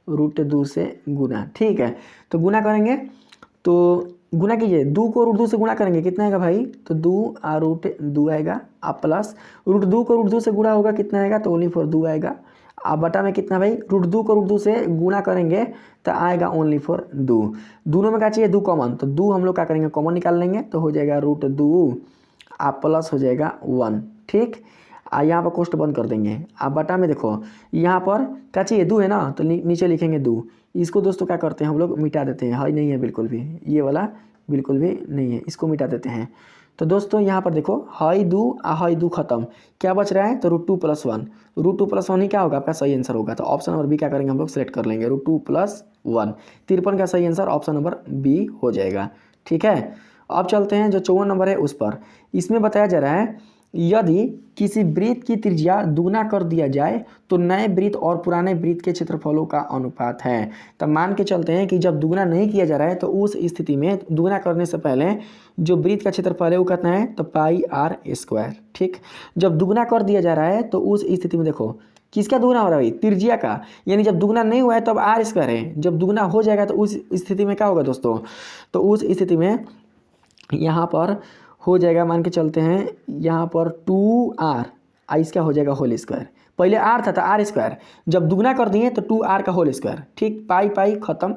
√2 से गुना। ठीक है, तो गुना करेंगे तो गुना कीजिए, 2 को √2 से गुना करेंगे कितना आएगा भाई, तो 2 √2 आएगा, आप प्लस √2 को √2 से गुना होगा कितना आएगा, तो ओनली फॉर 2 आएगा। आप बटा में कितना भाई, √2 को √2 से गुना करेंगे तो आएगा ओनली फॉर 2। दोनों में क्या चाहिए, 2 कॉमन, तो 2 हम लोग क्या करेंगे कॉमन निकाल लेंगे, तो हो जाएगा √2 आप प्लस हो जाएगा 1। ठीक, यहाँ पर कोष्ट बंद कर देंगे। आप बटा में देखो यहाँ पर क्या चाहिए, 2 है ना, तो नीचे लिखेंगे 2। इसको दोस्तों क्या करते हैं हम लोग, मिटा देते हैं, हाई नहीं है बिल्कुल भी, ये वाला बिल्कुल भी नहीं है, इसको मिटा देते हैं। तो दोस्तों यहाँ पर देखो हाई 2 हाई 2 खत्म, क्या बच रहा है, तो √2 + 1, √2 + 1 ही क्या होगा आपका सही आंसर होगा। तो ऑप्शन नंबर बी क्या करेंगे हम लोग, सेलेक्ट कर लेंगे, √2 + 1। 53 का सही आंसर ऑप्शन नंबर बी हो जाएगा। ठीक है, अब चलते हैं जो 54 नंबर है उस पर। इसमें बताया जा रहा है यदि किसी वृत्त की त्रिज्या दुगना कर दिया जाए तो नए वृत्त और पुराने वृत्त के क्षेत्रफलों का अनुपात है। तब मान के चलते हैं कि जब दुगना नहीं किया जा रहा है तो उस स्थिति में दुगना करने से पहले जो वृत्त का क्षेत्रफल है वो कितना है, तो πr²। ठीक, जब दुगना कर दिया जा रहा है तो उस स्थिति में देखो किसका दुगना हो रहा है भाई, त्रिज्या का, यानी जब दुगना नहीं हुआ है तब r² है, जब दुगना हो जाएगा तो उस स्थिति में क्या होगा दोस्तों, तो उस स्थिति में यहाँ पर हो जाएगा, मान के चलते हैं यहाँ पर 2r इसका हो जाएगा होल स्क्वायर। पहले r था तो r², जब दुगना कर दिए तो 2r का होल स्क्वायर। ठीक, पाई खत्म,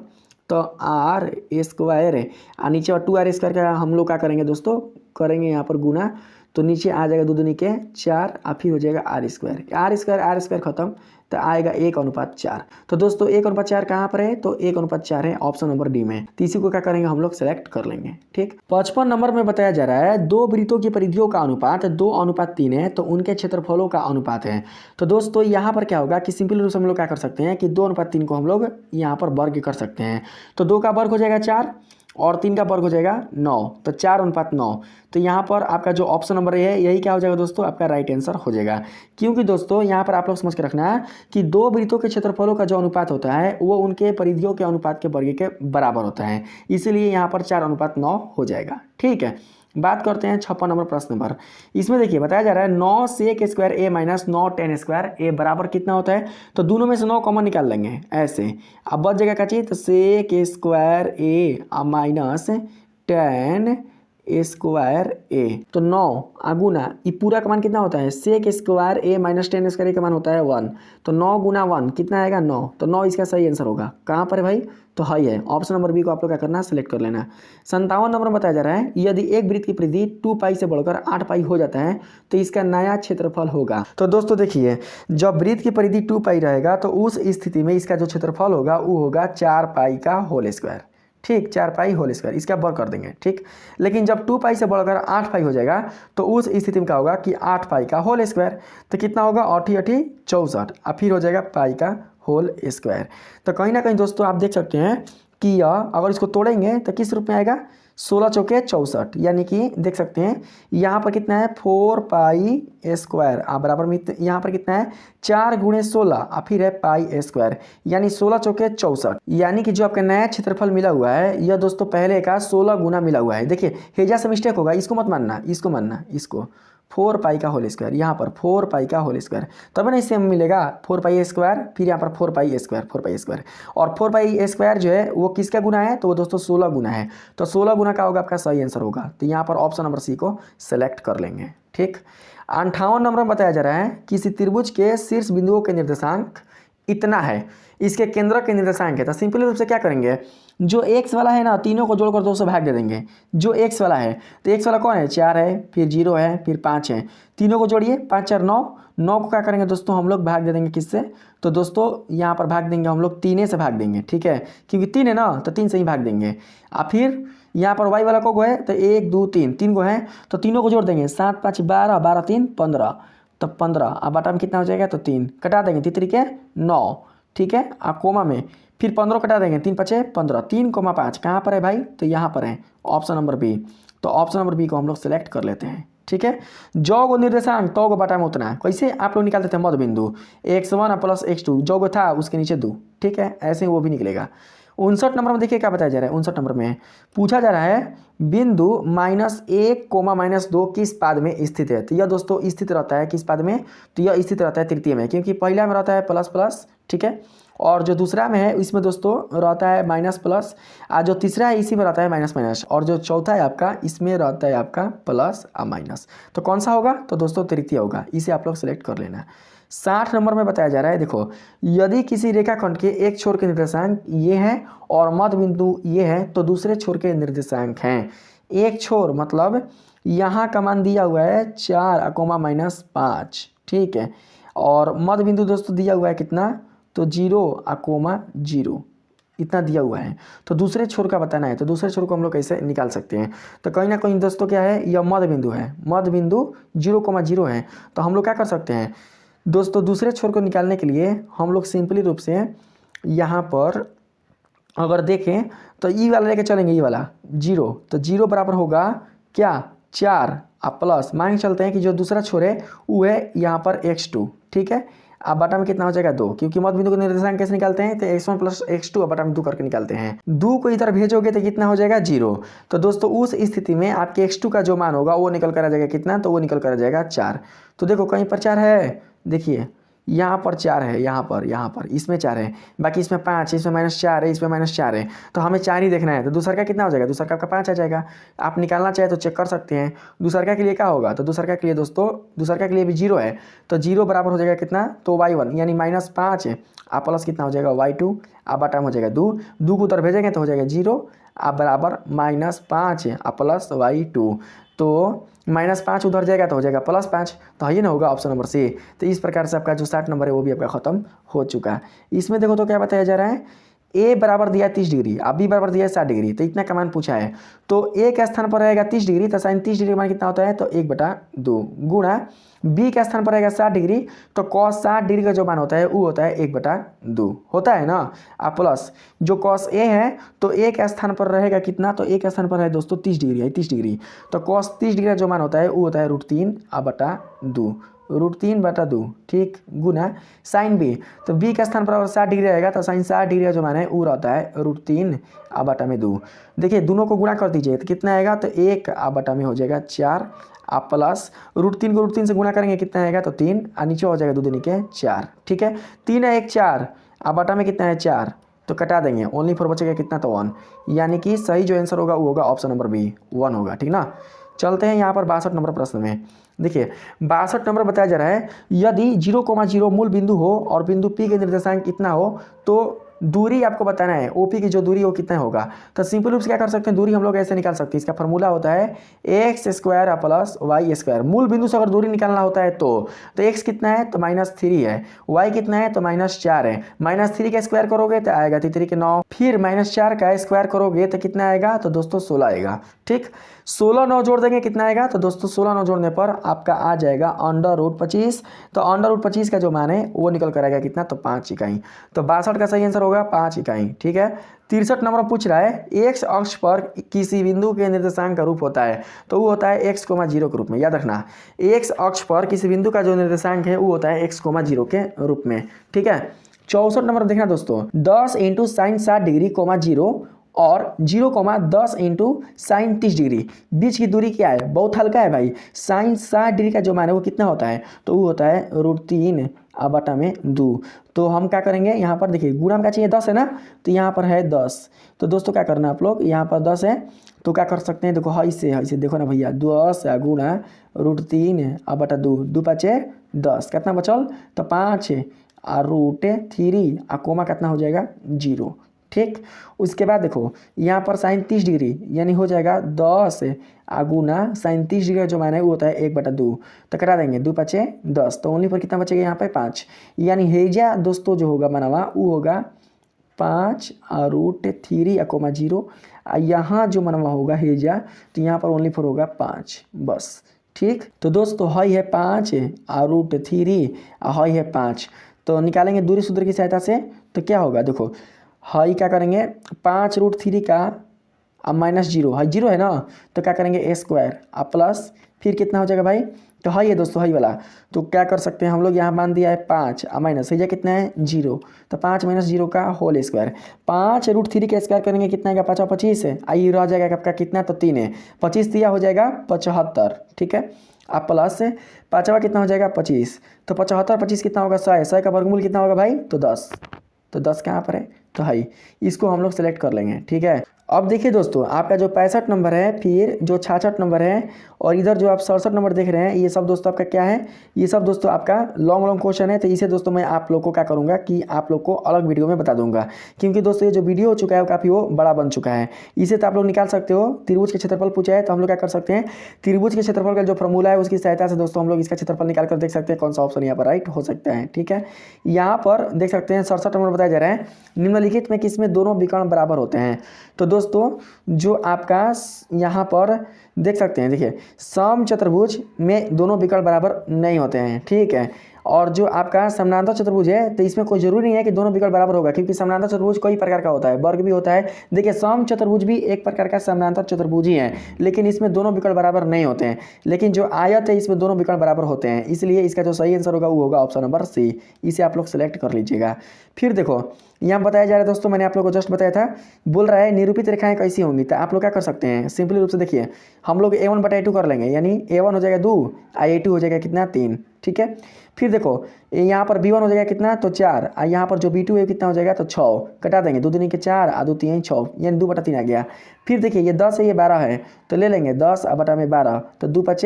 तो r² है और नीचे 2r² का हम लोग क्या करेंगे दोस्तों, करेंगे यहाँ पर गुना, तो नीचे आ जाएगा 2 दूनी के 4 और फिर हो जाएगा r² खत्म, तो आएगा 1/4। तो दोस्तों 1/4 कहाँ पर है, तो 1/4 है ऑप्शन नंबर डी में। तो इसी को क्या करेंगे हम लोग, सेलेक्ट कर लेंगे। ठीक, 55 नंबर में बताया जा रहा है दो वृत्तों की परिधियों का अनुपात 2:3 है तो उनके क्षेत्रफलों का अनुपात है। तो दोस्तों यहाँ पर क्या होगा कि सिंपल रूप से हम लोग क्या कर सकते हैं कि 2:3 को हम लोग यहाँ पर वर्ग कर सकते हैं। तो 2 का वर्ग हो जाएगा 4 और 3 का वर्ग हो जाएगा 9, तो 4:9। तो यहाँ पर आपका जो ऑप्शन नंबर है यही क्या हो जाएगा दोस्तों, आपका राइट आंसर हो जाएगा। क्योंकि दोस्तों यहाँ पर आप लोग समझ के रखना कि दो वृत्तों के क्षेत्रफलों का जो अनुपात होता है वो उनके परिधियों के अनुपात के वर्ग के बराबर होता है, इसीलिए यहाँ पर 4:9 हो जाएगा। ठीक है, बात करते हैं 56 नंबर प्रश्न पर। इसमें देखिए बताया जा रहा है 9 सेक स्क्वायर ए माइनस 9 टेन स्क्वायर ए बराबर कितना होता है। तो दोनों में से 9 कॉमन निकाल लेंगे ऐसे, अब बच जाएगा क्या चीज, तो सेक स्क्वायर ए माइनस 10 स्क्वायर ए। तो 9 गुना ये पूरा का मान कितना होता है, सेक स्क्वायर ए माइनस 10 स्क्वायर ए का मान होता है 1। तो 9 गुना 1 कितना आएगा 9। तो 9 इसका सही आंसर होगा। कहाँ पर है भाई, तो हाई है, ऑप्शन नंबर बी को आप लोग क्या करना है, सिलेक्ट कर लेना। 57 नंबर बताया जा रहा है यदि एक वृत्त की परिधि 2 पाई से बढ़कर 8 पाई हो जाता है तो इसका नया क्षेत्रफल होगा। तो दोस्तों देखिए, जब वृत्त की परिधि 2 पाई रहेगा तो उस स्थिति में इसका जो क्षेत्रफल होगा वो होगा 4 पाई का होल स्क्वायर। ठीक, 4 पाई होल स्क्वायर इसका वर्ग कर देंगे। ठीक, लेकिन जब 2 पाई से बढ़कर 8 पाई हो जाएगा तो उस स्थिति में क्या होगा कि 8 पाई का होल स्क्वायर। तो कितना होगा 8 8 64, अब फिर हो जाएगा पाई का होल स्क्वायर। तो कहीं ना कहीं दोस्तों आप देख सकते हैं कि यह अगर इसको तोड़ेंगे तो किस रूप में आएगा, 16 चौके 64, यानी कि देख सकते हैं यहाँ पर कितना है 4 पाई स्क्वायर, बराबर में यहाँ पर कितना है 4 गुणे 16 और फिर है पाई स्क्वायर, यानी 16 चौके 64। यानी कि जो आपका नया क्षेत्रफल मिला हुआ है यह दोस्तों पहले का 16 गुना मिला हुआ है। देखिए हेजा से मिस्टेक होगा, इसको मत मानना, इसको मानना, इसको 4 पाई का होल स्क्वायर, यहाँ पर 4 पाई का होल स्क्वायर, तब ना इससे हमें मिलेगा 4 पाई स्क्वायर, फिर यहाँ पर 4 पाई स्क्वायर, 4 पाई स्क्वायर। और 4 पाई स्क्वायर जो है वो किसका गुना है, तो वो दोस्तों 16 गुना है। तो 16 गुना का होगा आपका सही आंसर होगा। तो यहाँ पर ऑप्शन नंबर सी को सेलेक्ट कर लेंगे। ठीक, 58 नंबर में बताया जा रहा है किसी त्रिभुज के शीर्ष बिंदुओं के निर्देशांक इतना है, इसके केंद्र के निर्देशांक है। तो सिंपली रूप से क्या करेंगे, जो एक्स वाला है ना तीनों को जोड़कर 2 से भाग दे देंगे। जो एक्स वाला है तो एक्स वाला कौन है, 4 है, फिर 0 है, फिर 5 है, तीनों को जोड़िए 5 4 9। 9 को क्या करेंगे दोस्तों हम लोग भाग दे देंगे किससे, तो दोस्तों यहाँ पर भाग देंगे हम लोग 3 से भाग देंगे। ठीक है, क्योंकि 3 है ना तो 3 से ही भाग देंगे। और फिर यहाँ पर वाई वाला को है तो 1 2 3 3 को है तो तीनों को जोड़ देंगे, 7 5 12 12 3 15, तो 15। अब बटा में कितना हो जाएगा, तो 3 कटा देंगे, 3 3 के 9। ठीक है, कोमा में फिर 15 कटा देंगे, 3 5 15, 3,5 कहाँ पर है भाई, तो यहाँ पर है ऑप्शन नंबर बी। तो ऑप्शन नंबर बी को हम लोग सेलेक्ट कर लेते हैं। ठीक है, जो गो निर्देशांक तो गो बटा में उतना, कैसे आप लोग निकालते थे मध्य बिंदु x1 प्लस x2, जो गो था उसके नीचे 2। ठीक है, ऐसे ही वो भी निकलेगा। 59 नंबर में देखिए क्या बताया जा रहा है। 59 नंबर में पूछा जा रहा है बिंदु -1, -2 किस पाद में स्थित है। तो यह दोस्तों स्थित रहता है किस पाद में, तो यह स्थित रहता है तृतीय में, क्योंकि पहला में रहता है प्लस प्लस। ठीक है, और जो दूसरा में है इसमें दोस्तों रहता है माइनस प्लस, और जो तीसरा है इसी में रहता है माइनस माइनस, और जो चौथा है आपका इसमें रहता है आपका प्लस और माइनस। तो कौन सा होगा, तो दोस्तों तृतीय होगा, इसे आप लोग सेलेक्ट कर लेना। 60 नंबर में बताया जा रहा है, देखो यदि किसी रेखाखंड के एक छोर के निर्देशांक ये है और मध्य बिंदु ये है तो दूसरे छोर के निर्देशांक हैं। एक छोर मतलब यहाँ का मान दिया हुआ है 4 -5। ठीक है, और मध्य बिंदु दोस्तों दिया हुआ है कितना, तो 0,0 इतना दिया हुआ है। तो दूसरे छोर का बताना है, तो दूसरे छोर को हम लोग कैसे निकाल सकते हैं, तो कहीं ना कहीं दोस्तों क्या है, यह मध्य बिंदु है, मध्य बिंदु 0,0 है। तो हम लोग क्या कर सकते हैं दोस्तों, दूसरे छोर को निकालने के लिए हम लोग सिंपली रूप से यहाँ पर अगर देखें तो ई वाला लेके चलेंगे, ई वाला 0, तो 0 बराबर होगा क्या 4 अब प्लस मान के चलते हैं कि जो दूसरा छोर है वो है यहाँ पर x2। ठीक है, अब बटा में कितना हो जाएगा 2, क्योंकि मध्य बिंदु का निर्देशांक कैसे निकालते हैं, तो x1 प्लस x2 अब बटा में 2 करके निकालते हैं। 2 को इधर भेजोगे तो कितना हो जाएगा 0। तो दोस्तों उस स्थिति में आपके x2 का जो मान होगा वो निकल कर आ जाएगा कितना, तो वो निकल कर आ जाएगा 4। तो देखो कहीं पर 4 है, देखिए यहाँ पर 4 है, यहाँ पर इसमें 4 है, बाकी इसमें 5 है, इसमें -4 है, इसमें -4 है, तो हमें 4 ही देखना है। तो दूसरा का कितना हो जाएगा, दूसरा का आपका 5 आ जाएगा। आप निकालना चाहे तो चेक कर सकते हैं। दूसरा का के लिए क्या होगा, तो दूसरा का के लिए दोस्तों दूसरा का के लिए भी 0 है, तो 0 बराबर हो जाएगा कितना, तो y1 यानी -5 है, आप प्लस कितना हो जाएगा y2, आप बटा में हो जाएगा 2 को उधर भेजेंगे तो हो जाएगा 0, आप बराबर -5 है आप प्लस y2, तो -5 उधर जाएगा तो हो जाएगा +5। तो ये ना होगा ऑप्शन नंबर सी। तो इस प्रकार से आपका जो 60 नंबर है वो भी आपका खत्म हो चुका है। इसमें देखो तो क्या बताया जा रहा है ए बराबर दिया है 30 डिग्री, अब बी बराबर दिया है 60 डिग्री, तो इतना का मान पूछा है। तो ए के स्थान पर रहेगा 30 डिग्री, तो साइन 30 डिग्री का मान कितना होता है, तो 1/2 गुणा बी के स्थान पर रहेगा 60 डिग्री, तो कॉस 60 डिग्री का जो मान होता है वो होता है 1/2 होता है ना। अब प्लस जो कॉस ए है, तो ए के स्थान पर रहेगा कितना, तो ए के स्थान पर है दोस्तों 30 डिग्री है, 30 डिग्री, तो कॉस 30 डिग्री का जो मान होता है वो होता है √3/2, √3/2, ठीक, गुना साइन बी, तो बी का स्थान पर अगर 60 डिग्री रहेगा तो साइन 60 डिग्री का जो मान है वो रहता है √3/2। देखिए दोनों को गुणा कर दीजिए तो कितना आएगा, तो 1/में हो जाएगा 4, आप प्लस √3 को √3 से गुणा करेंगे कितना आएगा, तो 3, और नीचे हो जाएगा 2 दूनी के 4, ठीक है, 3 है 1 4, अब बटा में कितना है 4, तो कटा देंगे, ओनली 4 बचेगा कितना, तो 1, यानी कि सही जो आंसर होगा वो होगा ऑप्शन नंबर बी 1 होगा, ठीक ना। चलते हैं यहाँ पर 62 नंबर प्रश्न में। देखिए 62 नंबर बताया जा रहा है, यदि 0,0 मूल बिंदु हो और बिंदु P के निर्देशांक कितना हो तो दूरी आपको बताना है, OP की जो दूरी वो कितना होगा। तो सिंपल रूप से क्या कर सकते हैं, दूरी हम लोग ऐसे निकाल सकते हैं, इसका फॉर्मूला होता है x² प्लस y²। मूल बिंदु से अगर दूरी निकालना होता है तो x कितना है, तो -3 है, y कितना है, तो -4 है, -3 का स्क्वायर करोगे तो आएगा 3 के 9, फिर -4 का स्क्वायर करोगे तो कितना आएगा, तो दोस्तों 16 आएगा, ठीक। 16 9 जोड़ देंगे कितना आएगा, तो दोस्तों 16 9 जोड़ने पर आपका आ जाएगा √25, तो √25 का जो मान है वो निकल कर आएगा कितना, तो 5 इकाई। तो 62 का सही आंसर होगा 5 इकाई, ठीक है। 63 नंबर पूछ रहा है, x अक्ष पर किसी बिंदु के निर्देशांक का रूप होता है, तो वो होता है x,0 के रूप में, याद रखना x अक्ष पर किसी बिंदु का जो निर्देशांक है वो होता है x,0 के रूप में, ठीक है। 64 नंबर देखना दोस्तों, 10 × sin 60 डिग्री, 0 और 0,10 × sin 30 डिग्री, बीच की दूरी क्या है, बहुत हल्का है भाई। sin 60 डिग्री का जो मान है वो कितना होता है, तो वो होता है √3/2। तो हम क्या करेंगे, यहाँ पर देखिए गुणा में क्या चाहिए, 10 है ना, तो यहाँ पर है 10, तो दोस्तों क्या करना आप लोग, यहाँ पर 10 है तो क्या कर सकते हैं, देखो हाई से देखो ना भैया, 10 गुणा √3/2, 2 5 10, कितना बचल, तो 5 √3 कोमा कितना हो जाएगा 0, ठीक। उसके बाद देखो यहाँ पर sin 30 डिग्री यानी हो जाएगा 10 गुना sin 30 डिग्री का जो मान है वो होता है 1/2, तो करा देंगे, 2 5 10, तो ओनली पर कितना बचेगा यहाँ पे 5, यानी हेजा दोस्तों जो होगा बना हुआ वो होगा 5 √3/0, यहाँ जो मनवा होगा हेजा तो यहाँ पर ओनली पर होगा 5 बस, ठीक। तो दोस्तों हाई है 5 √3, हाई है 5, तो निकालेंगे दूरी सूत्र की सहायता से, तो क्या होगा देखो हाई क्या करेंगे, 5 √3 का अब -0, हाई 0 है ना, तो क्या करेंगे a² अब प्लस फिर कितना हो जाएगा भाई, तो हाई है दोस्तों हाई वाला, तो क्या कर सकते हैं हम लोग, यहाँ मान दिया है 5 अब माइनस है कितना है 0, तो 5 - 0 का होल स्क्वायर, 5 √3 का स्क्वायर करेंगे कितना आएगा, 5 25 है, आई रह जाएगा आपका कितना, तो 3 है, 25 दिया हो जाएगा 75, ठीक है। अब प्लस 5वां कितना हो जाएगा 25, तो 75 25 कितना होगा 100, 100 का वर्गमूल कितना होगा भाई, तो 10, तो 10 कहाँ पर है, तो हाई, इसको हम लोग सेलेक्ट कर लेंगे, ठीक है। अब देखिए दोस्तों आपका जो 65 नंबर है, फिर जो 66 नंबर है, और इधर जो आप 67 नंबर देख रहे हैं, ये सब दोस्तों आपका क्या है, ये सब दोस्तों आपका लॉन्ग क्वेश्चन है। तो इसे दोस्तों मैं आप लोग को क्या करूँगा कि आप लोग को अलग वीडियो में बता दूंगा, क्योंकि दोस्तों ये जो वीडियो हो चुका है वो काफ़ी वो बड़ा बन चुका है। इसे तो आप लोग निकाल सकते हो, त्रिभुज के क्षेत्रफल पूछा है तो हम लोग क्या कर सकते हैं, त्रिभुज के क्षेत्रफल का जो फॉर्मूला है उसकी सहायता से दोस्तों हम लोग इसका क्षेत्रफल निकाल कर देख सकते हैं कौन सा ऑप्शन यहाँ पर राइट हो सकता है, ठीक है। यहाँ पर देख सकते हैं 67 नंबर बताया जा रहा है, निम्नलिखित में किसमें दोनों विकर्ण बराबर होते हैं। तो दोस्तों जो आपका यहाँ पर देख सकते हैं, देखिए सम चतुर्भुज में दोनों विकर्ण बराबर नहीं होते हैं, ठीक है। और जो आपका समानांतर चतुर्भुज है तो इसमें कोई जरूरी नहीं है कि दोनों विकर्ण बराबर होगा, क्योंकि समानांतर चतुर्भुज कई प्रकार का होता है, वर्ग भी होता है। देखिए सम चतुर्भुज भी एक प्रकार का समानांतर चतुर्भुज ही है, लेकिन इसमें दोनों विकर्ण बराबर नहीं होते हैं। लेकिन जो आयत है इसमें दोनों विकर्ण बराबर होते हैं, इसलिए इसका जो सही आंसर होगा वो होगा ऑप्शन नंबर सी। इसे आप लोग सेलेक्ट कर लीजिएगा। फिर देखो यहाँ बताया जा रहा है दोस्तों, मैंने आप लोग को जस्ट बताया था, बोल रहा है निरूपित रेखाएं कैसी होंगी। तो आप लोग क्या कर सकते हैं, सिंपली रूप से देखिए हम लोग a1/a2 कर लेंगे, यानी a1 हो जाएगा 2, a2 हो जाएगा कितना 3, ठीक है। फिर देखो यहाँ पर b1 हो जाएगा कितना, तो 4, यहाँ पर जो b2 है कितना हो जाएगा, तो 6, कटा देंगे, 2 दूनी के 4 2 3 6, यानी 2/3 आ गया। फिर देखिए ये 10 है ये 12 है, तो ले लेंगे 10 बटा में 12, तो 2 5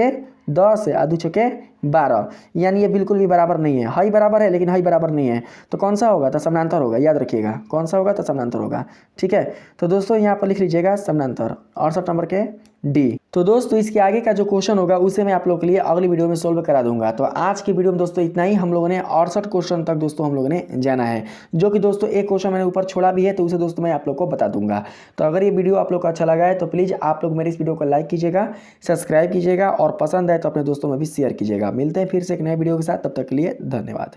10 2 6 12, यानी ये बिल्कुल भी बराबर नहीं है। हाई बराबर है लेकिन हाई बराबर नहीं है, तो कौन सा होगा, तो समानांतर होगा, याद रखिएगा कौन सा होगा, तो समानांतर होगा, ठीक है। तो दोस्तों यहाँ पर लिख लीजिएगा समानांतर, 68 नंबर के डी। तो दोस्तों इसके आगे का जो क्वेश्चन होगा उसे मैं आप लोगों के लिए अगली वीडियो में सोल्व करा दूंगा। तो आज की वीडियो में दोस्तों इतना ही, हम लोगों ने ने 68 क्वेश्चन तक दोस्तों हम लोगों ने जाना है, जो कि दोस्तों एक क्वेश्चन मैंने ऊपर छोड़ा भी है, तो उसे दोस्तों मैं आप लोग को बता दूंगा। तो अगर ये वीडियो आप लोग को अच्छा लगा है तो प्लीज़ आप लोग मेरे इस वीडियो को लाइक कीजिएगा, सब्सक्राइब कीजिएगा और पसंद आए तो अपने दोस्तों में भी शेयर कीजिएगा। मिलते हैं फिर से एक नए वीडियो के साथ, तब तक के लिए धन्यवाद।